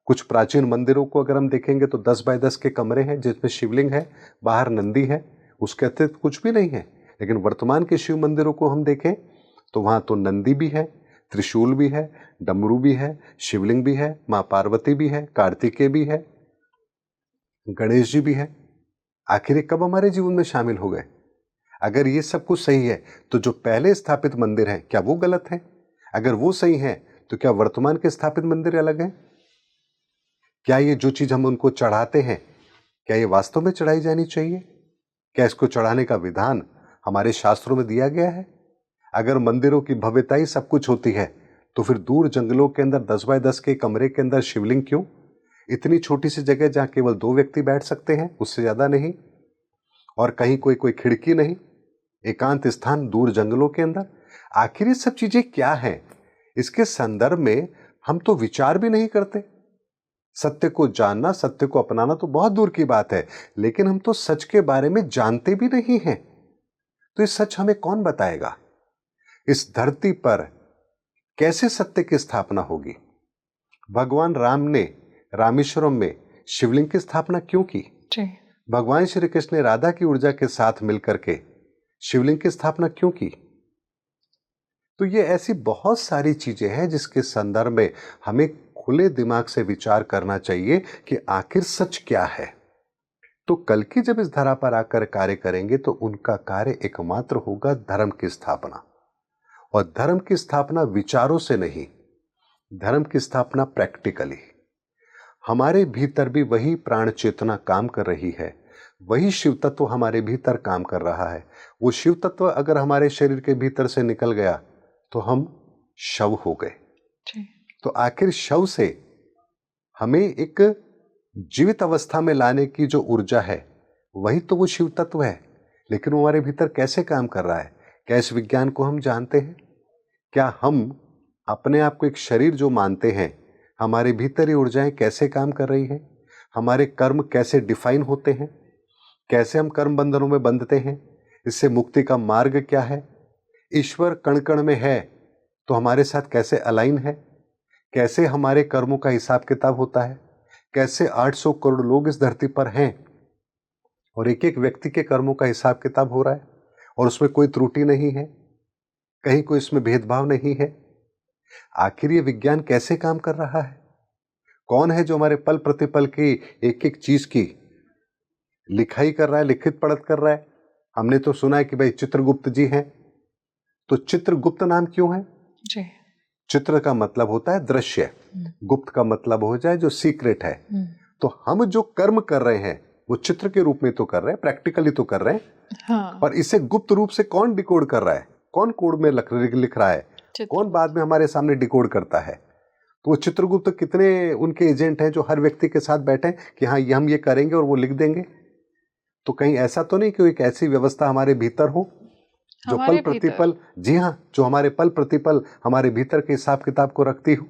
कुछ प्राचीन मंदिरों को अगर हम देखेंगे तो 10 बाय 10 के कमरे हैं जिसमें शिवलिंग है, बाहर नंदी है, उसके अतिरिक्त कुछ भी नहीं है। लेकिन वर्तमान के शिव मंदिरों को हम देखें तो वहां तो नंदी भी है, त्रिशूल भी है, डमरू भी है, शिवलिंग भी है, मां पार्वती भी है, कार्तिकेय भी है, गणेश जी भी है। आखिर ये कब हमारे जीवन में शामिल हो गए? अगर ये सब कुछ सही है तो जो पहले स्थापित मंदिर हैं क्या वो गलत हैं? अगर वो सही हैं तो क्या वर्तमान के स्थापित मंदिर अलग हैं? क्या ये जो चीज हम उनको चढ़ाते हैं क्या ये वास्तव में चढ़ाई जानी चाहिए? क्या इसको चढ़ाने का विधान हमारे शास्त्रों में दिया गया है? अगर मंदिरों की भव्यता ही सब कुछ होती है तो फिर दूर जंगलों के अंदर 10 बाय 10 के कमरे के अंदर शिवलिंग क्यों? इतनी छोटी सी जगह जहां केवल 2 व्यक्ति बैठ सकते हैं, उससे ज्यादा नहीं, और कहीं कोई खिड़की नहीं, एकांत स्थान दूर जंगलों के अंदर। आखिर ये सब चीजें क्या हैं? इसके संदर्भ में हम तो विचार भी नहीं करते। सत्य को जानना, सत्य को अपनाना तो बहुत दूर की बात है, लेकिन हम तो सच के बारे में जानते भी नहीं हैं। तो ये सच हमें कौन बताएगा? इस धरती पर कैसे सत्य की स्थापना होगी? भगवान राम ने रामेश्वरम में शिवलिंग की स्थापना क्यों की? भगवान श्री कृष्ण ने राधा की ऊर्जा के साथ मिलकर के शिवलिंग की स्थापना क्यों की? तो ये ऐसी बहुत सारी चीजें हैं जिसके संदर्भ में हमें खुले दिमाग से विचार करना चाहिए कि आखिर सच क्या है। तो कल की जब इस धरा पर आकर कार्य करेंगे तो उनका कार्य एकमात्र होगा धर्म की स्थापना। और धर्म की स्थापना विचारों से नहीं, धर्म की स्थापना प्रैक्टिकली। हमारे भीतर भी वही प्राण चेतना काम कर रही है, वही शिव तत्व हमारे भीतर काम कर रहा है। वो शिव तत्व अगर हमारे शरीर के भीतर से निकल गया तो हम शव हो गए। तो आखिर शव से हमें एक जीवित अवस्था में लाने की जो ऊर्जा है वही तो वो शिव तत्व है। लेकिन वो हमारे भीतर कैसे काम कर रहा है? क्या इस विज्ञान को हम जानते हैं? क्या हम अपने आप को एक शरीर जो मानते हैं, हमारे भीतर ये ऊर्जाएं कैसे काम कर रही हैं? हमारे कर्म कैसे डिफाइन होते हैं? कैसे हम कर्म बंधनों में बंधते हैं? इससे मुक्ति का मार्ग क्या है? ईश्वर कण कण में है तो हमारे साथ कैसे अलाइन है? कैसे हमारे कर्मों का हिसाब किताब होता है? कैसे 800 करोड़ लोग इस धरती पर हैं और एक एक व्यक्ति के कर्मों का हिसाब किताब हो रहा है और उसमें कोई त्रुटि नहीं है, कहीं कोई इसमें भेदभाव नहीं है। आखिर ये विज्ञान कैसे काम कर रहा है? कौन है जो हमारे पल प्रतिपल की एक एक चीज की लिखाई कर रहा है, लिखित पढ़त कर रहा है? हमने तो सुना है कि भाई चित्रगुप्त जी हैं, तो चित्रगुप्त नाम क्यों है? जी। चित्र का मतलब होता है दृश्य, गुप्त का मतलब हो जाए जो सीक्रेट है। तो हम जो कर्म कर रहे हैं वो चित्र के रूप में तो कर रहे हैं, प्रैक्टिकली तो कर रहे हैं। हाँ। और इसे गुप्त रूप से कौन डिकोड कर रहा है? कौन कोड में लिख रहा है? कौन बाद में हमारे सामने डिकोड करता है? तो वो चित्रगुप्त कितने उनके एजेंट हैं जो हर व्यक्ति के साथ बैठे कि हाँ ये हम ये करेंगे और वो लिख देंगे। तो कहीं ऐसा तो नहीं कि एक ऐसी व्यवस्था हमारे भीतर हो जो पल प्रतिपल, जी हाँ, जो हमारे पल प्रतिपल हमारे भीतर के हिसाब किताब को रखती हो।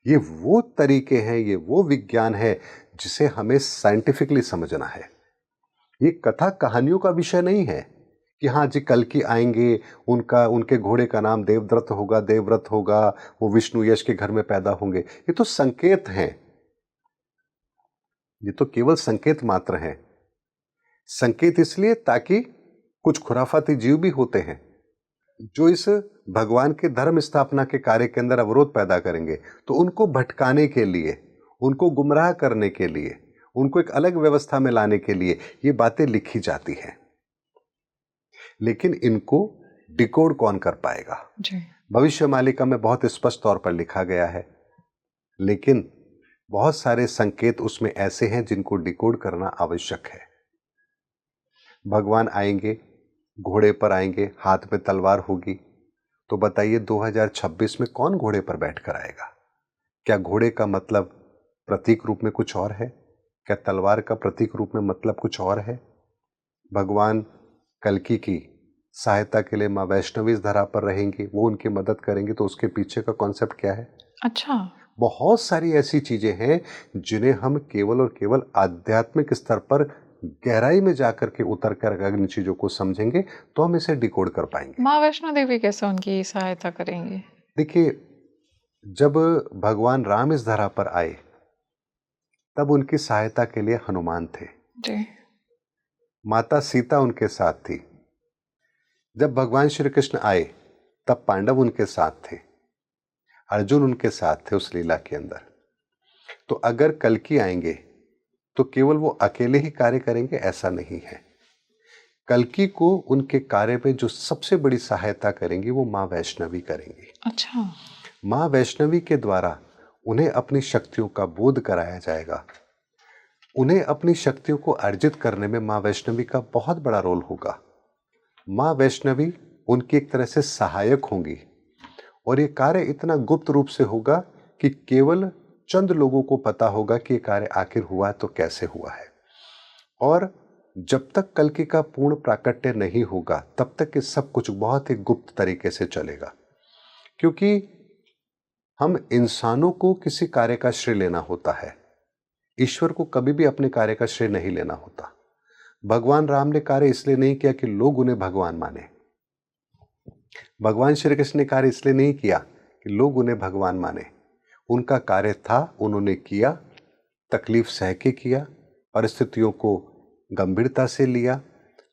ये वो तरीके हैं, ये वो विज्ञान है जिसे हमें साइंटिफिकली समझना है। ये कथा कहानियों का विषय नहीं है कि हाँ जी कल की आएंगे, उनके घोड़े का नाम देवव्रत होगा, वो विष्णु यश के घर में पैदा होंगे। ये तो संकेत हैं, ये तो केवल संकेत मात्र हैं। संकेत इसलिए ताकि कुछ खुराफाती जीव भी होते हैं जो इस भगवान के धर्म स्थापना के कार्य के अंदर अवरोध पैदा करेंगे, तो उनको भटकाने के लिए, उनको गुमराह करने के लिए, उनको एक अलग व्यवस्था में लाने के लिए ये बातें लिखी जाती हैं। लेकिन इनको डिकोड कौन कर पाएगा? जी। भविष्य मालिका में बहुत स्पष्ट तौर पर लिखा गया है, लेकिन बहुत सारे संकेत उसमें ऐसे हैं जिनको डिकोड करना आवश्यक है। भगवान आएंगे, घोड़े पर आएंगे, हाथ में तलवार होगी, तो बताइए 2026 में कौन घोड़े पर बैठकर आएगा? क्या घोड़े का मतलब प्रतीक रूप में कुछ और है? क्या तलवार का प्रतीक रूप में मतलब कुछ और है? भगवान कल्कि की सहायता के लिए माँ वैष्णवी इस धरा पर रहेंगी, वो उनकी मदद करेंगी, तो उसके पीछे का कॉन्सेप्ट क्या है? अच्छा। बहुत सारी ऐसी चीजें हैं जिन्हें हम केवल और केवल आध्यात्मिक स्तर पर गहराई में जाकर के उतर कर अगर इन चीजों को समझेंगे तो हम इसे डिकोड कर पाएंगे। माँ वैष्णो देवी कैसे उनकी सहायता करेंगी? देखिए, जब भगवान राम इस धरा पर आए तब उनकी सहायता के लिए हनुमान थे, जी। माता सीता उनके साथ थी। जब भगवान श्री कृष्ण आए तब पांडव उनके साथ थे, अर्जुन उनके साथ थे उस लीला के अंदर। तो अगर कल्कि आएंगे तो केवल वो अकेले ही कार्य करेंगे ऐसा नहीं है। कल्कि को उनके कार्य में जो सबसे बड़ी सहायता करेंगी वो माँ वैष्णवी करेंगी। अच्छा। माँ वैष्णवी के द्वारा उन्हें अपनी शक्तियों का बोध कराया जाएगा। उन्हें अपनी शक्तियों को अर्जित करने में माँ वैष्णवी का बहुत बड़ा रोल होगा। माँ वैष्णवी उनकी एक तरह से सहायक होंगी और ये कार्य इतना गुप्त रूप से होगा कि केवल चंद लोगों को पता होगा कि ये कार्य आखिर हुआ तो कैसे हुआ है। और जब तक कल्कि का पूर्ण प्राकट्य नहीं होगा तब तक ये सब कुछ बहुत ही गुप्त तरीके से चलेगा, क्योंकि हम इंसानों को किसी कार्य का श्रेय लेना होता है, ईश्वर को कभी भी अपने कार्य का श्रेय नहीं लेना होता। भगवान राम ने कार्य इसलिए नहीं किया कि लोग उन्हें भगवान माने। भगवान श्री कृष्ण ने कार्य इसलिए नहीं किया कि लोग उन्हें भगवान माने। उनका कार्य था, उन्होंने किया, तकलीफ सह के किया, परिस्थितियों को गंभीरता से लिया।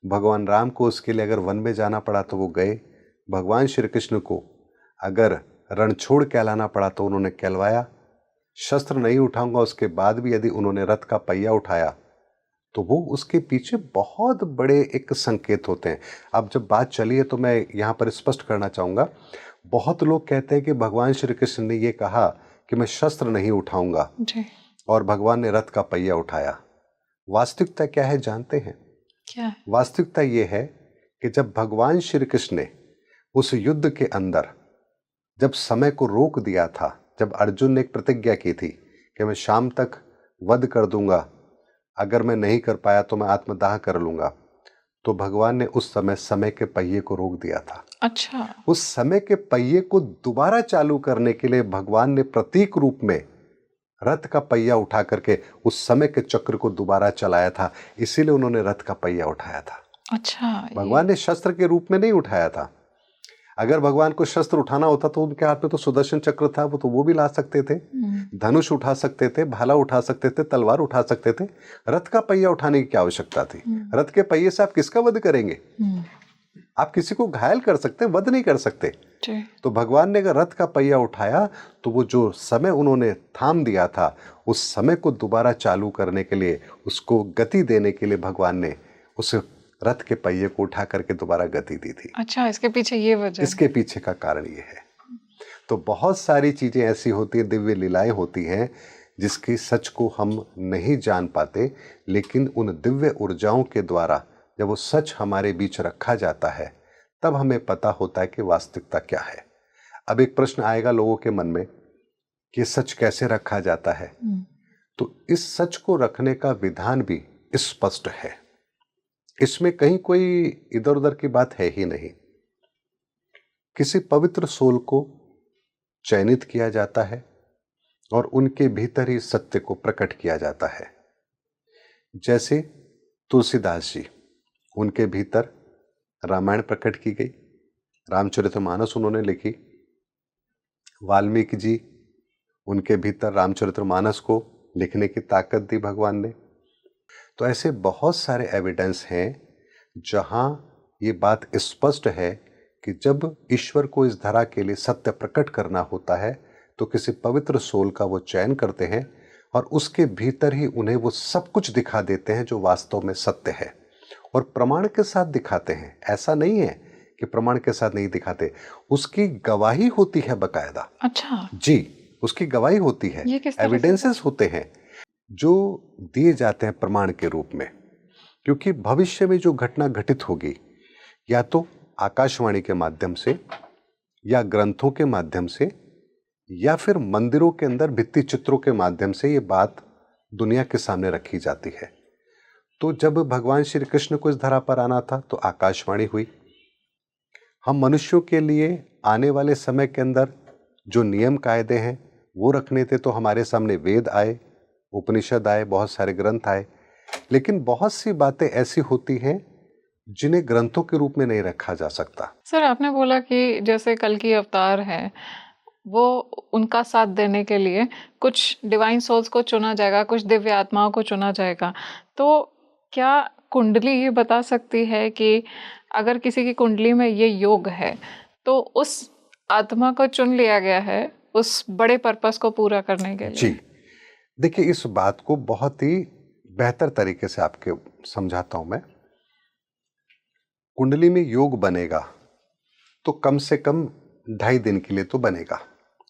भगवान राम को उसके लिए अगर वन में जाना पड़ा तो वो गए। भगवान श्री कृष्ण को अगर रणछोड़ कहलाना पड़ा तो उन्होंने कहलवाया। शस्त्र नहीं उठाऊंगा उसके बाद भी यदि उन्होंने रथ का पहिया उठाया तो वो उसके पीछे बहुत बड़े एक संकेत होते हैं। अब जब बात चली है तो मैं यहाँ पर स्पष्ट करना चाहूँगा, बहुत लोग कहते हैं कि भगवान श्री कृष्ण ने ये कहा कि मैं शस्त्र नहीं उठाऊंगा जी। और भगवान ने रथ का पहिया उठाया। वास्तविकता क्या है जानते हैं? क्या है? वास्तविकता ये है कि जब भगवान श्री कृष्ण ने उस युद्ध के अंदर जब समय को रोक दिया था, जब अर्जुन ने एक प्रतिज्ञा की थी कि मैं शाम तक वध कर दूंगा, अगर मैं नहीं कर पाया तो मैं आत्मदाह कर लूंगा, तो भगवान ने उस समय के पहिए को रोक दिया था। अच्छा। उस समय के पहिए को दोबारा चालू करने के लिए भगवान ने प्रतीक रूप में रथ का पहिया उठा करके उस समय के चक्र को दोबारा चलाया था, इसीलिए उन्होंने रथ का पहिया उठाया था। अच्छा। भगवान ने शस्त्र के रूप में नहीं उठाया था। अगर भगवान को शस्त्र उठाना होता तो उनके हाथ में तो सुदर्शन चक्र था, वो भी ला सकते थे, धनुष उठा सकते थे, भाला उठा सकते थे, तलवार उठा सकते थे। रथ का पहिया उठाने की क्या आवश्यकता थी? रथ के पहिए से आप किसका वध करेंगे? आप किसी को घायल कर सकते, वध नहीं कर सकते। तो भगवान ने अगर रथ का पहिया उठाया तो वो जो समय उन्होंने थाम दिया था, उस समय को दोबारा चालू करने के लिए, उसको गति देने के लिए भगवान ने उस रथ के पहिए को उठा करके दोबारा गति दी थी। अच्छा, इसके पीछे ये वजह? इसके पीछे का कारण ये है। तो बहुत सारी चीजें ऐसी होती हैं, दिव्य लीलाएं होती हैं जिसकी सच को हम नहीं जान पाते, लेकिन उन दिव्य ऊर्जाओं के द्वारा जब वो सच हमारे बीच रखा जाता है तब हमें पता होता है कि वास्तविकता क्या है। अब एक प्रश्न आएगा लोगों के मन में कि सच कैसे रखा जाता है? तो इस सच को रखने का विधान भी स्पष्ट है, इसमें कहीं कोई इधर उधर की बात है ही नहीं। किसी पवित्र सोल को चयनित किया जाता है और उनके भीतर ही सत्य को प्रकट किया जाता है। जैसे तुलसीदास जी, उनके भीतर रामायण प्रकट की गई, रामचरितमानस उन्होंने लिखी। वाल्मीकि जी, उनके भीतर रामचरितमानस को लिखने की ताकत दी भगवान ने। तो ऐसे बहुत सारे एविडेंस हैं जहां ये बात स्पष्ट है कि जब ईश्वर को इस धरा के लिए सत्य प्रकट करना होता है तो किसी पवित्र सोल का वो चयन करते हैं और उसके भीतर ही उन्हें वो सब कुछ दिखा देते हैं जो वास्तव में सत्य है, और प्रमाण के साथ दिखाते हैं। ऐसा नहीं है कि प्रमाण के साथ नहीं दिखाते, उसकी गवाही होती है बकायदा। अच्छा, जी, उसकी गवाही होती है, ये किस तरह से? एविडेंसेस होते हैं जो दिए जाते हैं प्रमाण के रूप में। क्योंकि भविष्य में जो घटना घटित होगी, या तो आकाशवाणी के माध्यम से, या ग्रंथों के माध्यम से, या फिर मंदिरों के अंदर भित्ति चित्रों के माध्यम से ये बात दुनिया के सामने रखी जाती है। तो जब भगवान श्री कृष्ण को इस धरा पर आना था तो आकाशवाणी हुई। हम मनुष्यों के लिए आने वाले समय के अंदर जो नियम कायदे हैं वो रखने थे, तो हमारे सामने वेद आए, उपनिषद आए, बहुत सारे ग्रंथ आए। लेकिन बहुत सी बातें ऐसी होती हैं जिन्हें ग्रंथों के रूप में नहीं रखा जा सकता। सर आपने बोला कि जैसे कल की अवतार है, वो उनका साथ देने के लिए कुछ डिवाइन सोल्स को चुना जाएगा, कुछ दिव्य आत्माओं को चुना जाएगा। तो क्या कुंडली ये बता सकती है कि अगर किसी की कुंडली में ये योग है, तो उस आत्मा को चुन लिया गया है उस बड़े पर्पस को पूरा करने के जी, लिए? देखिए इस बात को बहुत ही बेहतर तरीके से आपके समझाता हूं मैं। कुंडली में योग बनेगा तो कम से कम 2.5 दिन के लिए तो बनेगा,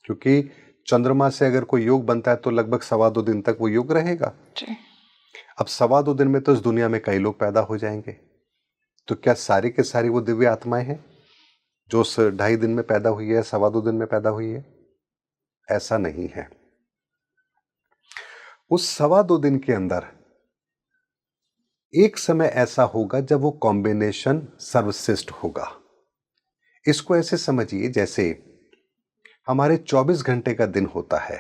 क्योंकि चंद्रमा से अगर कोई योग बनता है तो लगभग 2.25 दिन तक वो योग रहेगा। जी। अब 2.25 दिन में तो इस दुनिया में कई लोग पैदा हो जाएंगे। तो क्या सारी के सारी वो दिव्य आत्माएं हैं जो उस 2.5 दिन में पैदा हुई है, 2.25 दिन में पैदा हुई है? ऐसा नहीं है। उस 2.25 दिन के अंदर एक समय ऐसा होगा जब वो कॉम्बिनेशन सर्वश्रेष्ठ होगा। इसको ऐसे समझिए जैसे हमारे 24 घंटे का दिन होता है,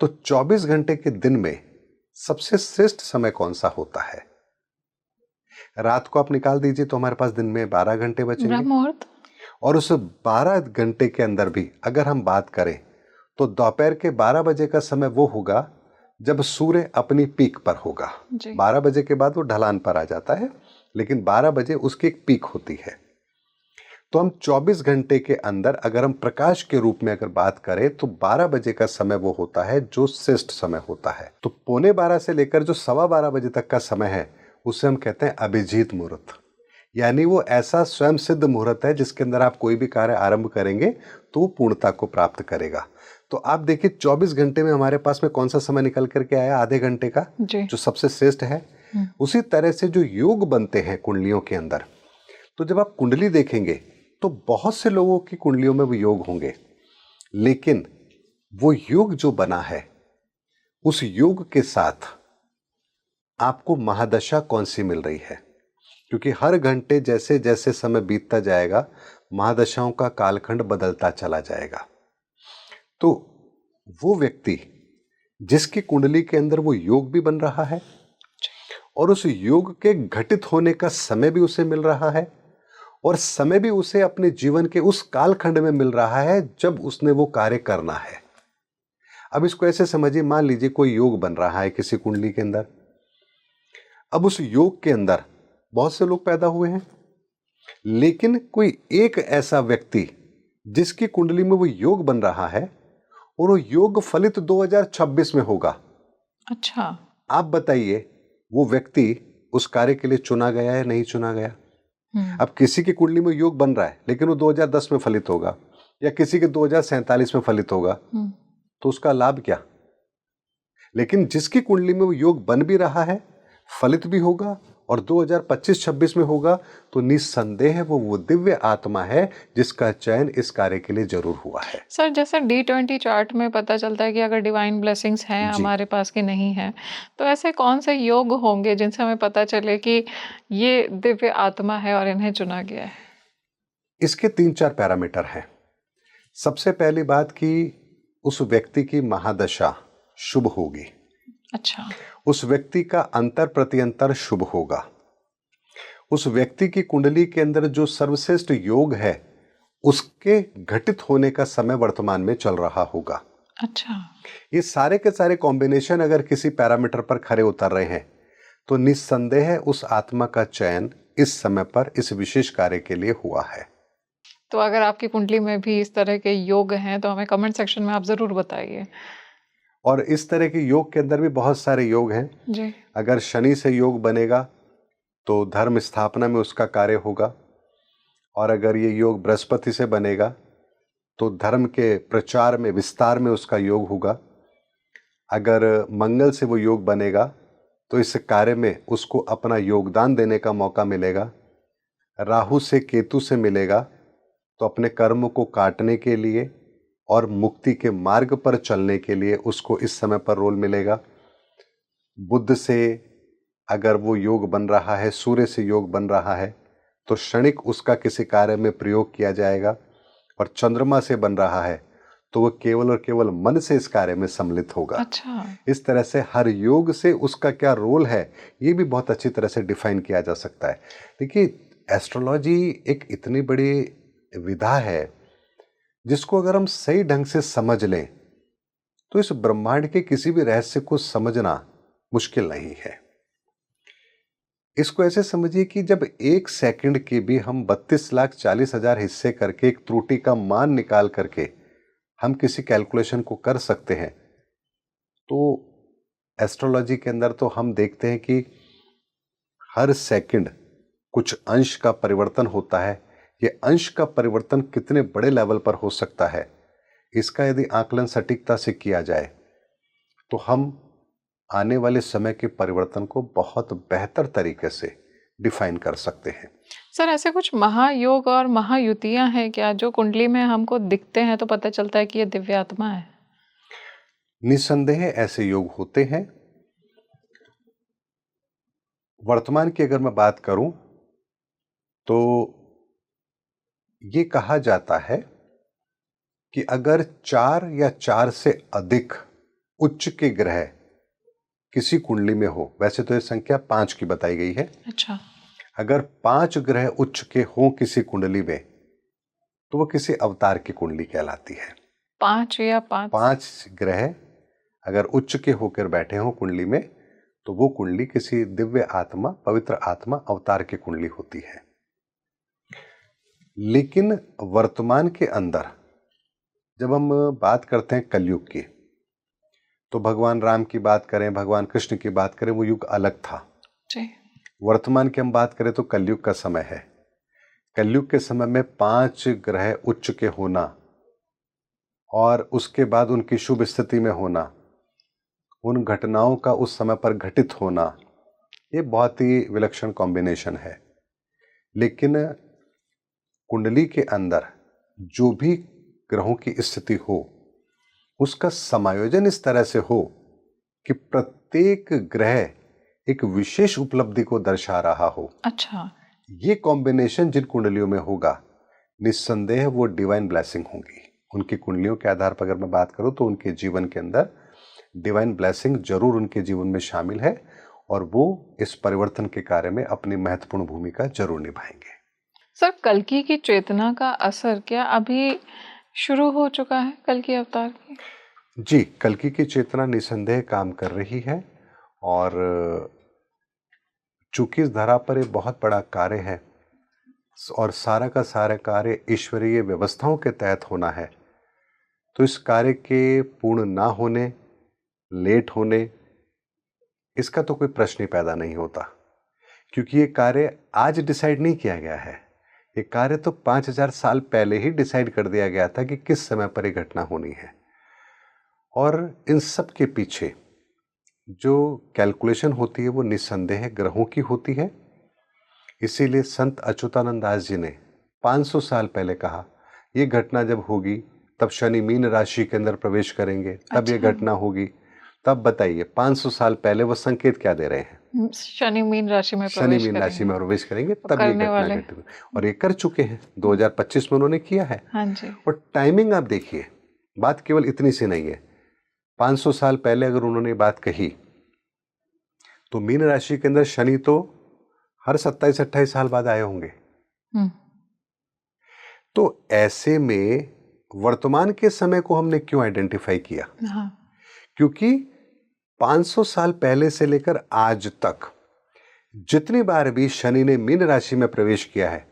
तो 24 घंटे के दिन में सबसे श्रेष्ठ समय कौन सा होता है? रात को आप निकाल दीजिए तो हमारे पास दिन में 12 घंटे बचेंगे। ब्रह्म मुहूर्त। और उस 12 घंटे के अंदर भी अगर हम बात करें तो दोपहर के 12 बजे का समय वो होगा जब सूर्य अपनी पीक पर होगा। जी। 12 बजे के बाद वो ढलान पर आ जाता है, लेकिन 12 बजे उसकी एक पीक होती है। तो हम 24 घंटे के अंदर अगर हम प्रकाश के रूप में अगर बात करें तो 12 बजे का समय वो होता है जो श्रेष्ठ समय होता है। तो 11:15 से लेकर जो 12:15 बजे तक का समय है उसे हम कहते हैं अभिजीत मुहूर्त। यानी वो ऐसा स्वयं सिद्ध मुहूर्त है जिसके अंदर आप कोई भी कार्य आरंभ करेंगे तो वो पूर्णता को प्राप्त करेगा। तो आप देखिए 24 घंटे में हमारे पास में कौन सा समय निकल करके आया? आधे घंटे का, जी। जो सबसे श्रेष्ठ है। उसी तरह से जो योग बनते हैं कुंडलियों के अंदर, तो जब आप कुंडली देखेंगे तो बहुत से लोगों की कुंडलियों में वो योग होंगे, लेकिन वो योग जो बना है उस योग के साथ आपको महादशा कौन सी मिल रही है, क्योंकि हर घंटे जैसे जैसे समय बीतता जाएगा महादशाओं का कालखंड बदलता चला जाएगा। तो वो व्यक्ति जिसकी कुंडली के अंदर वो योग भी बन रहा है और उस योग के घटित होने का समय भी उसे मिल रहा है, और समय भी उसे अपने जीवन के उस कालखंड में मिल रहा है जब उसने वो कार्य करना है। अब इसको ऐसे समझिए, मान लीजिए कोई योग बन रहा है किसी कुंडली के अंदर। अब उस योग के अंदर बहुत से लोग पैदा हुए हैं, लेकिन कोई एक ऐसा व्यक्ति जिसकी कुंडली में वो योग बन रहा है और वो योग फलित 2026 में होगा। अच्छा। आप बताइए वो व्यक्ति उस कार्य के लिए चुना गया है, नहीं चुना गया? अब किसी की कुंडली में योग बन रहा है लेकिन वो 2010 में फलित होगा, या किसी के 2047 में फलित होगा, तो उसका लाभ क्या? लेकिन जिसकी कुंडली में वो योग बन भी रहा है, फलित भी होगा और 2025-26 में होगा, तो निस्संदेह वो दिव्य आत्मा है जिसका चयन इस कार्य के लिए जरूर हुआ है। सर जैसे D20 चार्ट में पता चलता है कि अगर डिवाइन ब्लेसिंग्स हैं हमारे पास कि नहीं है, तो ऐसे कौन से योग होंगे जिनसे हमें पता चले कि ये दिव्य आत्मा है और इन्हें चुना गया है? इसके 3-4 पैरामीटर हैं। सबसे पहली बात कि उस व्यक्ति की महादशा शुभ होगी। अच्छा। उस व्यक्ति का अंतर प्रत्यंतर शुभ होगा। उस व्यक्ति की कुंडली के अंदर जो सर्वश्रेष्ठ योग है उसके घटित होने का समय वर्तमान में चल रहा होगा। अच्छा। ये सारे के सारे कॉम्बिनेशन अगर किसी पैरामीटर पर खरे उतर रहे हैं तो निस्संदेह उस आत्मा का चयन इस समय पर इस विशेष कार्य के लिए हुआ है। तो अगर आपकी कुंडली में भी इस तरह के योग हैं तो हमें कमेंट सेक्शन में आप जरूर बताइए। और इस तरह के योग के अंदर भी बहुत सारे योग हैं जी। अगर शनि से योग बनेगा तो धर्म स्थापना में उसका कार्य होगा, और अगर ये योग बृहस्पति से बनेगा तो धर्म के प्रचार में, विस्तार में उसका योग होगा। अगर मंगल से वो योग बनेगा तो इस कार्य में उसको अपना योगदान देने का मौका मिलेगा। राहु से, केतु से मिलेगा तो अपने कर्म को काटने के लिए और मुक्ति के मार्ग पर चलने के लिए उसको इस समय पर रोल मिलेगा। बुध से अगर वो योग बन रहा है, सूर्य से योग बन रहा है तो क्षणिक उसका किसी कार्य में प्रयोग किया जाएगा। और चंद्रमा से बन रहा है तो वो केवल और केवल मन से इस कार्य में सम्मिलित होगा। अच्छा। इस तरह से हर योग से उसका क्या रोल है ये भी बहुत अच्छी तरह से डिफाइन किया जा सकता है। देखिए, एस्ट्रोलॉजी एक इतनी बड़ी विधा है जिसको अगर हम सही ढंग से समझ लें तो इस ब्रह्मांड के किसी भी रहस्य को समझना मुश्किल नहीं है। इसको ऐसे समझिए कि जब 1 सेकंड के भी हम 32,40,000 हिस्से करके एक त्रुटि का मान निकाल करके हम किसी कैलकुलेशन को कर सकते हैं, तो एस्ट्रोलॉजी के अंदर तो हम देखते हैं कि हर सेकंड कुछ अंश का परिवर्तन होता है। ये अंश का परिवर्तन कितने बड़े लेवल पर हो सकता है, इसका यदि आकलन सटीकता से किया जाए तो हम आने वाले समय के परिवर्तन को बहुत बेहतर तरीके से डिफाइन कर सकते हैं। सर, ऐसे कुछ महायोग और महायुतियां हैं क्या जो कुंडली में हमको दिखते हैं तो पता चलता है कि ये दिव्य आत्मा है? निस्संदेह ऐसे योग होते हैं। वर्तमान की अगर मैं बात करूं तो ये कहा जाता है कि अगर 4 या 4 से अधिक उच्च के ग्रह किसी कुंडली में हो, वैसे तो ये संख्या 5 की बताई गई है। अच्छा। अगर 5 ग्रह उच्च के हों किसी कुंडली में तो वो किसी अवतार की कुंडली कहलाती है। 5 या 5? 5 ग्रह अगर उच्च के होकर बैठे हों कुंडली में तो वो कुंडली किसी दिव्य आत्मा, पवित्र आत्मा, अवतार की कुंडली होती है। लेकिन वर्तमान के अंदर जब हम बात करते हैं कलयुग की, तो भगवान राम की बात करें, भगवान कृष्ण की बात करें, वो युग अलग था जी। वर्तमान की हम बात करें तो कलयुग का समय है। कलयुग के समय में 5 ग्रह उच्च के होना और उसके बाद उनकी शुभ स्थिति में होना, उन घटनाओं का उस समय पर घटित होना, ये बहुत ही विलक्षण कॉम्बिनेशन है। लेकिन कुंडली के अंदर जो भी ग्रहों की स्थिति हो उसका समायोजन इस तरह से हो कि प्रत्येक ग्रह एक विशेष उपलब्धि को दर्शा रहा हो। अच्छा। ये कॉम्बिनेशन जिन कुंडलियों में होगा निस्संदेह वो डिवाइन ब्लेसिंग होगी। उनकी कुंडलियों के आधार पर अगर मैं बात करूं तो उनके जीवन के अंदर डिवाइन ब्लेसिंग जरूर उनके जीवन में शामिल है और वो इस परिवर्तन के कार्य में अपनी महत्वपूर्ण भूमिका जरूर निभाएंगे। सर, कल्कि की चेतना का असर क्या अभी शुरू हो चुका है? कल्कि अवतार की जी, कल्कि की चेतना निस्संदेह काम कर रही है और चूंकि इस धरा पर एक बहुत बड़ा कार्य है और सारा का सारा कार्य ईश्वरीय व्यवस्थाओं के तहत होना है, तो इस कार्य के पूर्ण ना होने, लेट होने, इसका तो कोई प्रश्न ही पैदा नहीं होता, क्योंकि ये कार्य आज डिसाइड नहीं किया गया है। ये कार्य तो 5000 साल पहले ही डिसाइड कर दिया गया था कि किस समय पर ये घटना होनी है। और इन सब के पीछे जो कैलकुलेशन होती है वो निस्संदेह ग्रहों की होती है। इसीलिए संत अच्युतानंद दास जी ने 500 साल पहले कहा ये घटना जब होगी तब शनि मीन राशि के अंदर प्रवेश करेंगे, तब ये घटना होगी। तब बताइए 500 साल पहले वो संकेत क्या दे रहे हैं? शनि मीन राशि में शनि मीन राशि में प्रवेश करेंगे तब ये घटना घटेगी, और ये कर चुके हैं। 2025 में उन्होंने किया है। हाँ जी। और टाइमिंग आप देखिए, बात केवल इतनी सी नहीं है। 500 साल पहले अगर उन्होंने बात कही तो मीन राशि के अंदर शनि तो हर 27-28 साल बाद आए होंगे। तो ऐसे में वर्तमान के समय को हमने क्यों आइडेंटिफाई किया? हाँ। क्योंकि 500 साल पहले से लेकर आज तक जितनी बार भी शनि ने मीन राशि में प्रवेश किया है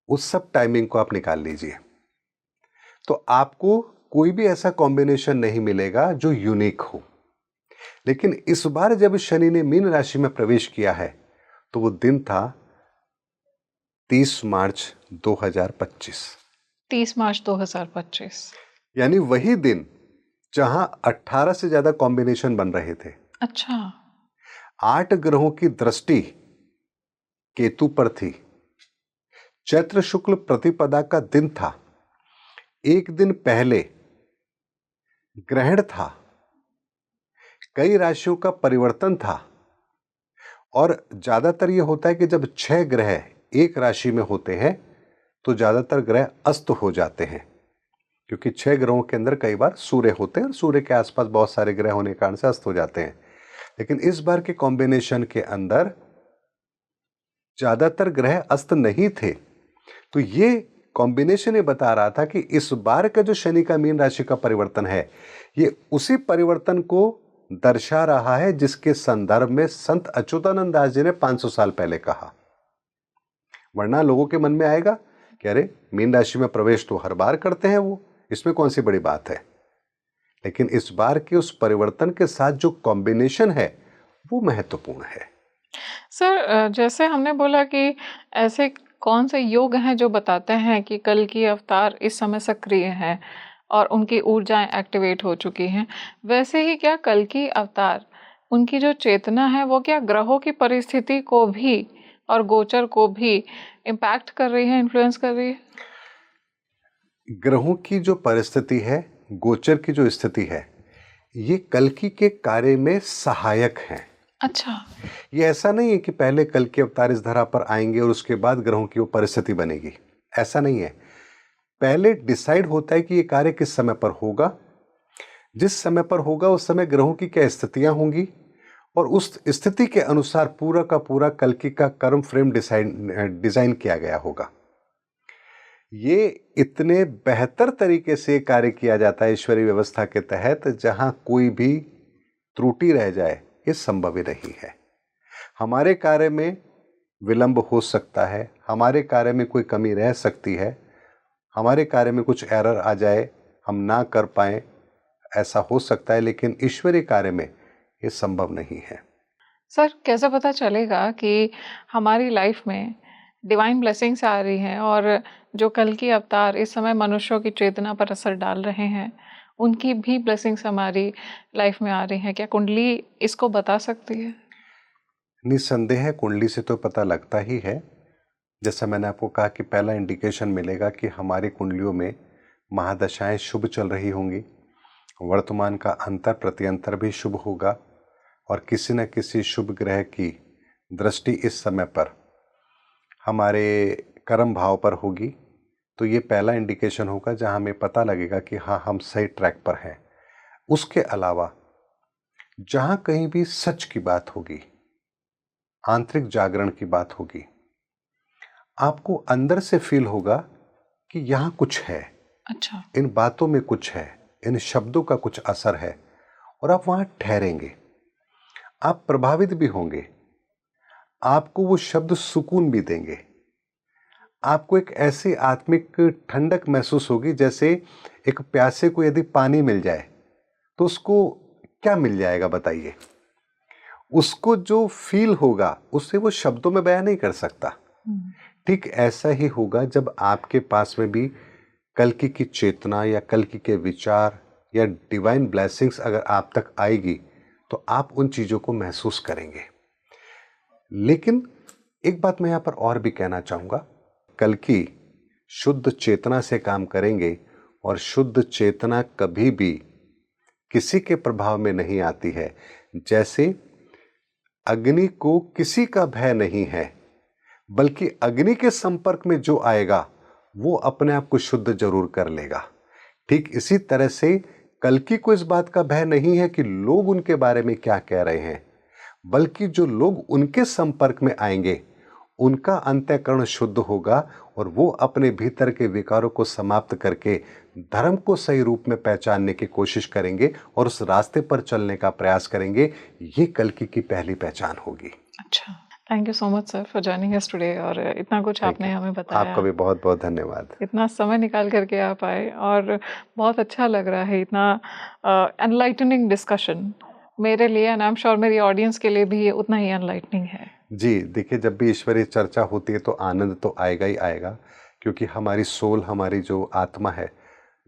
उस सब टाइमिंग को आप निकाल लीजिए, तो आपको कोई भी ऐसा कॉम्बिनेशन नहीं मिलेगा जो यूनिक हो। लेकिन इस बार जब शनि ने मीन राशि में प्रवेश किया है तो वो दिन था 30 मार्च 2025। 30 मार्च 2025। यानी वही दिन जहां 18 से ज्यादा कॉम्बिनेशन बन रहे थे। अच्छा। 8 ग्रहों की दृष्टि केतु पर थी। चैत्र शुक्ल प्रतिपदा का दिन था। एक दिन पहले ग्रहण था। कई राशियों का परिवर्तन था। और ज्यादातर यह होता है कि जब 6 ग्रह एक राशि में होते हैं तो ज्यादातर ग्रह अस्त हो जाते हैं, क्योंकि 6 ग्रहों के अंदर कई बार सूर्य होते हैं और सूर्य के आसपास बहुत सारे ग्रह होने के कारण से अस्त हो जाते हैं। लेकिन इस बार के कॉम्बिनेशन के अंदर ज्यादातर ग्रह अस्त नहीं थे। तो ये कॉम्बिनेशन ये बता रहा था कि इस बार का जो शनि का मीन राशि का परिवर्तन है, ये उसी परिवर्तन को दर्शा रहा है जिसके संदर्भ में संत अच्युतानंद दास जी ने 500 साल पहले कहा। वरना लोगों के मन में आएगा कि अरे मीन राशि में प्रवेश तो हर बार करते हैं वो, इसमें कौन सी बड़ी बात है। लेकिन इस बार के उस परिवर्तन के साथ जो कॉम्बिनेशन है वो महत्वपूर्ण है। सर, जैसे हमने बोला कि ऐसे कौन से योग हैं जो बताते हैं कि कल की अवतार इस समय सक्रिय हैं और उनकी ऊर्जाएं एक्टिवेट हो चुकी हैं, वैसे ही क्या कल की अवतार उनकी जो चेतना है वो क्या ग्रहों की परिस्थिति को भी और गोचर को भी इम्पैक्ट कर रही है, इन्फ्लुएंस कर रही है? ग्रहों की जो परिस्थिति है, गोचर की जो स्थिति है, ये कल्कि के कार्य में सहायक है। अच्छा। ये ऐसा नहीं है कि पहले कल के अवतार इस धरा पर आएंगे और उसके बाद ग्रहों की वो परिस्थिति बनेगी, ऐसा नहीं है। पहले डिसाइड होता है कि ये कार्य किस समय पर होगा। जिस समय पर होगा उस समय ग्रहों की क्या स्थितियां होंगी और उस स्थिति के अनुसार पूरा का पूरा कल्कि का कर्म फ्रेम डिजाइन किया गया होगा। ये इतने बेहतर तरीके से कार्य किया जाता है ईश्वरीय व्यवस्था के तहत, जहां कोई भी त्रुटि रह जाए ये संभव ही नहीं है। हमारे कार्य में विलंब हो सकता है, हमारे कार्य में कोई कमी रह सकती है, हमारे कार्य में कुछ एरर आ जाए, हम ना कर पाए, ऐसा हो सकता है, लेकिन ईश्वरीय कार्य में ये संभव नहीं है। सर, कैसे पता चलेगा कि हमारी लाइफ में डिवाइन ब्लेसिंग्स आ रही हैं और जो कल की अवतार इस समय मनुष्यों की चेतना पर असर डाल रहे हैं, उनकी भी ब्लेसिंग्स हमारी लाइफ में आ रही हैं? क्या कुंडली इसको बता सकती है? निस्संदेह कुंडली से तो पता लगता ही है। जैसा मैंने आपको कहा कि पहला इंडिकेशन मिलेगा कि हमारी कुंडलियों में महादशाएं शुभ चल रही होंगी, वर्तमान का अंतर प्रत्यंतर भी शुभ होगा और किसी न किसी शुभ ग्रह की दृष्टि इस समय पर हमारे कर्म भाव पर होगी। तो ये पहला इंडिकेशन होगा जहां हमें पता लगेगा कि हाँ, हम सही ट्रैक पर हैं। उसके अलावा जहां कहीं भी सच की बात होगी, आंतरिक जागरण की बात होगी, आपको अंदर से फील होगा कि यहां कुछ है। अच्छा। इन बातों में कुछ है, इन शब्दों का कुछ असर है और आप वहां ठहरेंगे। आप प्रभावित भी होंगे, आपको वो शब्द सुकून भी देंगे। आपको एक ऐसी आत्मिक ठंडक महसूस होगी जैसे एक प्यासे को यदि पानी मिल जाए तो उसको क्या मिल जाएगा बताइए। उसको जो फील होगा उससे वो शब्दों में बयान नहीं कर सकता। ठीक ऐसा ही होगा जब आपके पास में भी कल्कि की चेतना या कल्कि के विचार या डिवाइन ब्लेसिंग्स अगर आप तक आएगी तो आप उन चीजों को महसूस करेंगे। लेकिन एक बात मैं यहां पर और भी कहना चाहूंगा, कल्कि शुद्ध चेतना से काम करेंगे और शुद्ध चेतना कभी भी किसी के प्रभाव में नहीं आती है। जैसे अग्नि को किसी का भय नहीं है, बल्कि अग्नि के संपर्क में जो आएगा वो अपने आप को शुद्ध जरूर कर लेगा। ठीक इसी तरह से कल्कि को इस बात का भय नहीं है कि लोग उनके बारे में क्या कह रहे हैं, बल्कि जो लोग उनके संपर्क में आएंगे उनका अंतःकरण शुद्ध होगा और वो अपने भीतर के विकारों को समाप्त करके धर्म को सही रूप में पहचानने की कोशिश करेंगे और उस रास्ते पर चलने का प्रयास करेंगे। ये कल्कि की पहली पहचान होगी। अच्छा, thank you so much sir for joining us today और इतना कुछ आपने हमें बताया। आपका भी बहुत बहुत धन्यवाद। इतना समय निकाल करके आप आए और बहुत अच्छा लग रहा है, इतना एनलाइटनिंग डिस्कशन मेरे लिए एंड आई एम श्योर मेरी ऑडियंस के लिए भी ये उतना ही एनलाइटनिंग है। जी देखिए, जब भी ईश्वरीय चर्चा होती है तो आनंद तो आएगा ही आएगा, क्योंकि हमारी सोल, हमारी जो आत्मा है,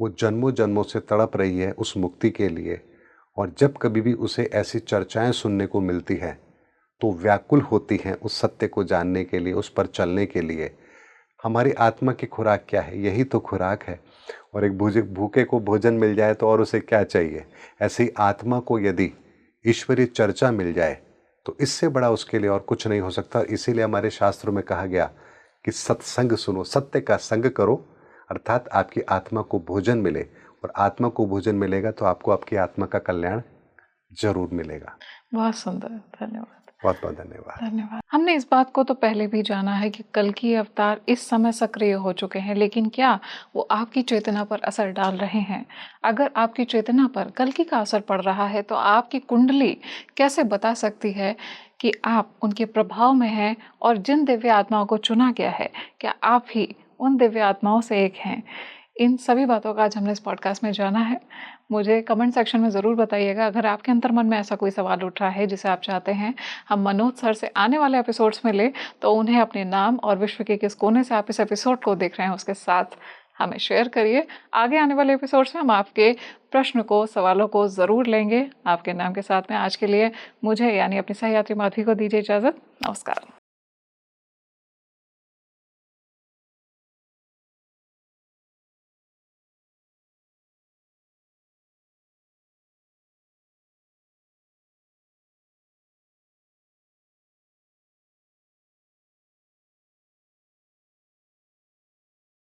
वो जन्मों जन्मों से तड़प रही है उस मुक्ति के लिए। और जब कभी भी उसे ऐसी चर्चाएं सुनने को मिलती हैं तो व्याकुल होती हैं उस सत्य को जानने के लिए, उस पर चलने के लिए। हमारी आत्मा की खुराक क्या है? यही तो खुराक है। और एक भूखे को भोजन मिल जाए तो और उसे क्या चाहिए? ऐसी आत्मा को यदि ईश्वरीय चर्चा मिल जाए तो इससे बड़ा उसके लिए और कुछ नहीं हो सकता। इसीलिए हमारे शास्त्रों में कहा गया कि सत्संग सुनो, सत्य का संग करो, अर्थात आपकी आत्मा को भोजन मिले। और आत्मा को भोजन मिलेगा तो आपको आपकी आत्मा का कल्याण जरूर मिलेगा। बहुत सुंदर, धन्यवाद। बहुत बहुत धन्यवाद। धन्यवाद। हमने इस बात को तो पहले भी जाना है कि कल्कि अवतार इस समय सक्रिय हो चुके हैं, लेकिन क्या वो आपकी चेतना पर असर डाल रहे हैं? अगर आपकी चेतना पर कल्कि का असर पड़ रहा है तो आपकी कुंडली कैसे बता सकती है कि आप उनके प्रभाव में हैं? और जिन दिव्य आत्माओं को चुना गया है, क्या आप ही उन दिव्य आत्माओं से एक हैं? इन सभी बातों का आज हमने इस पॉडकास्ट में जाना है। मुझे कमेंट सेक्शन में ज़रूर बताइएगा अगर आपके अंतर्मन में ऐसा कोई सवाल उठ रहा है जिसे आप चाहते हैं हम मनोज सर से आने वाले एपिसोड्स में ले, तो उन्हें अपने नाम और विश्व के किस कोने से आप इस एपिसोड को देख रहे हैं उसके साथ हमें शेयर करिए। आगे आने वाले एपिसोड्स में हम आपके प्रश्न को, सवालों को ज़रूर लेंगे आपके नाम के साथ में। आज के लिए मुझे यानी अपनी सहयात्री माधवी को दीजिए इजाज़त। नमस्कार।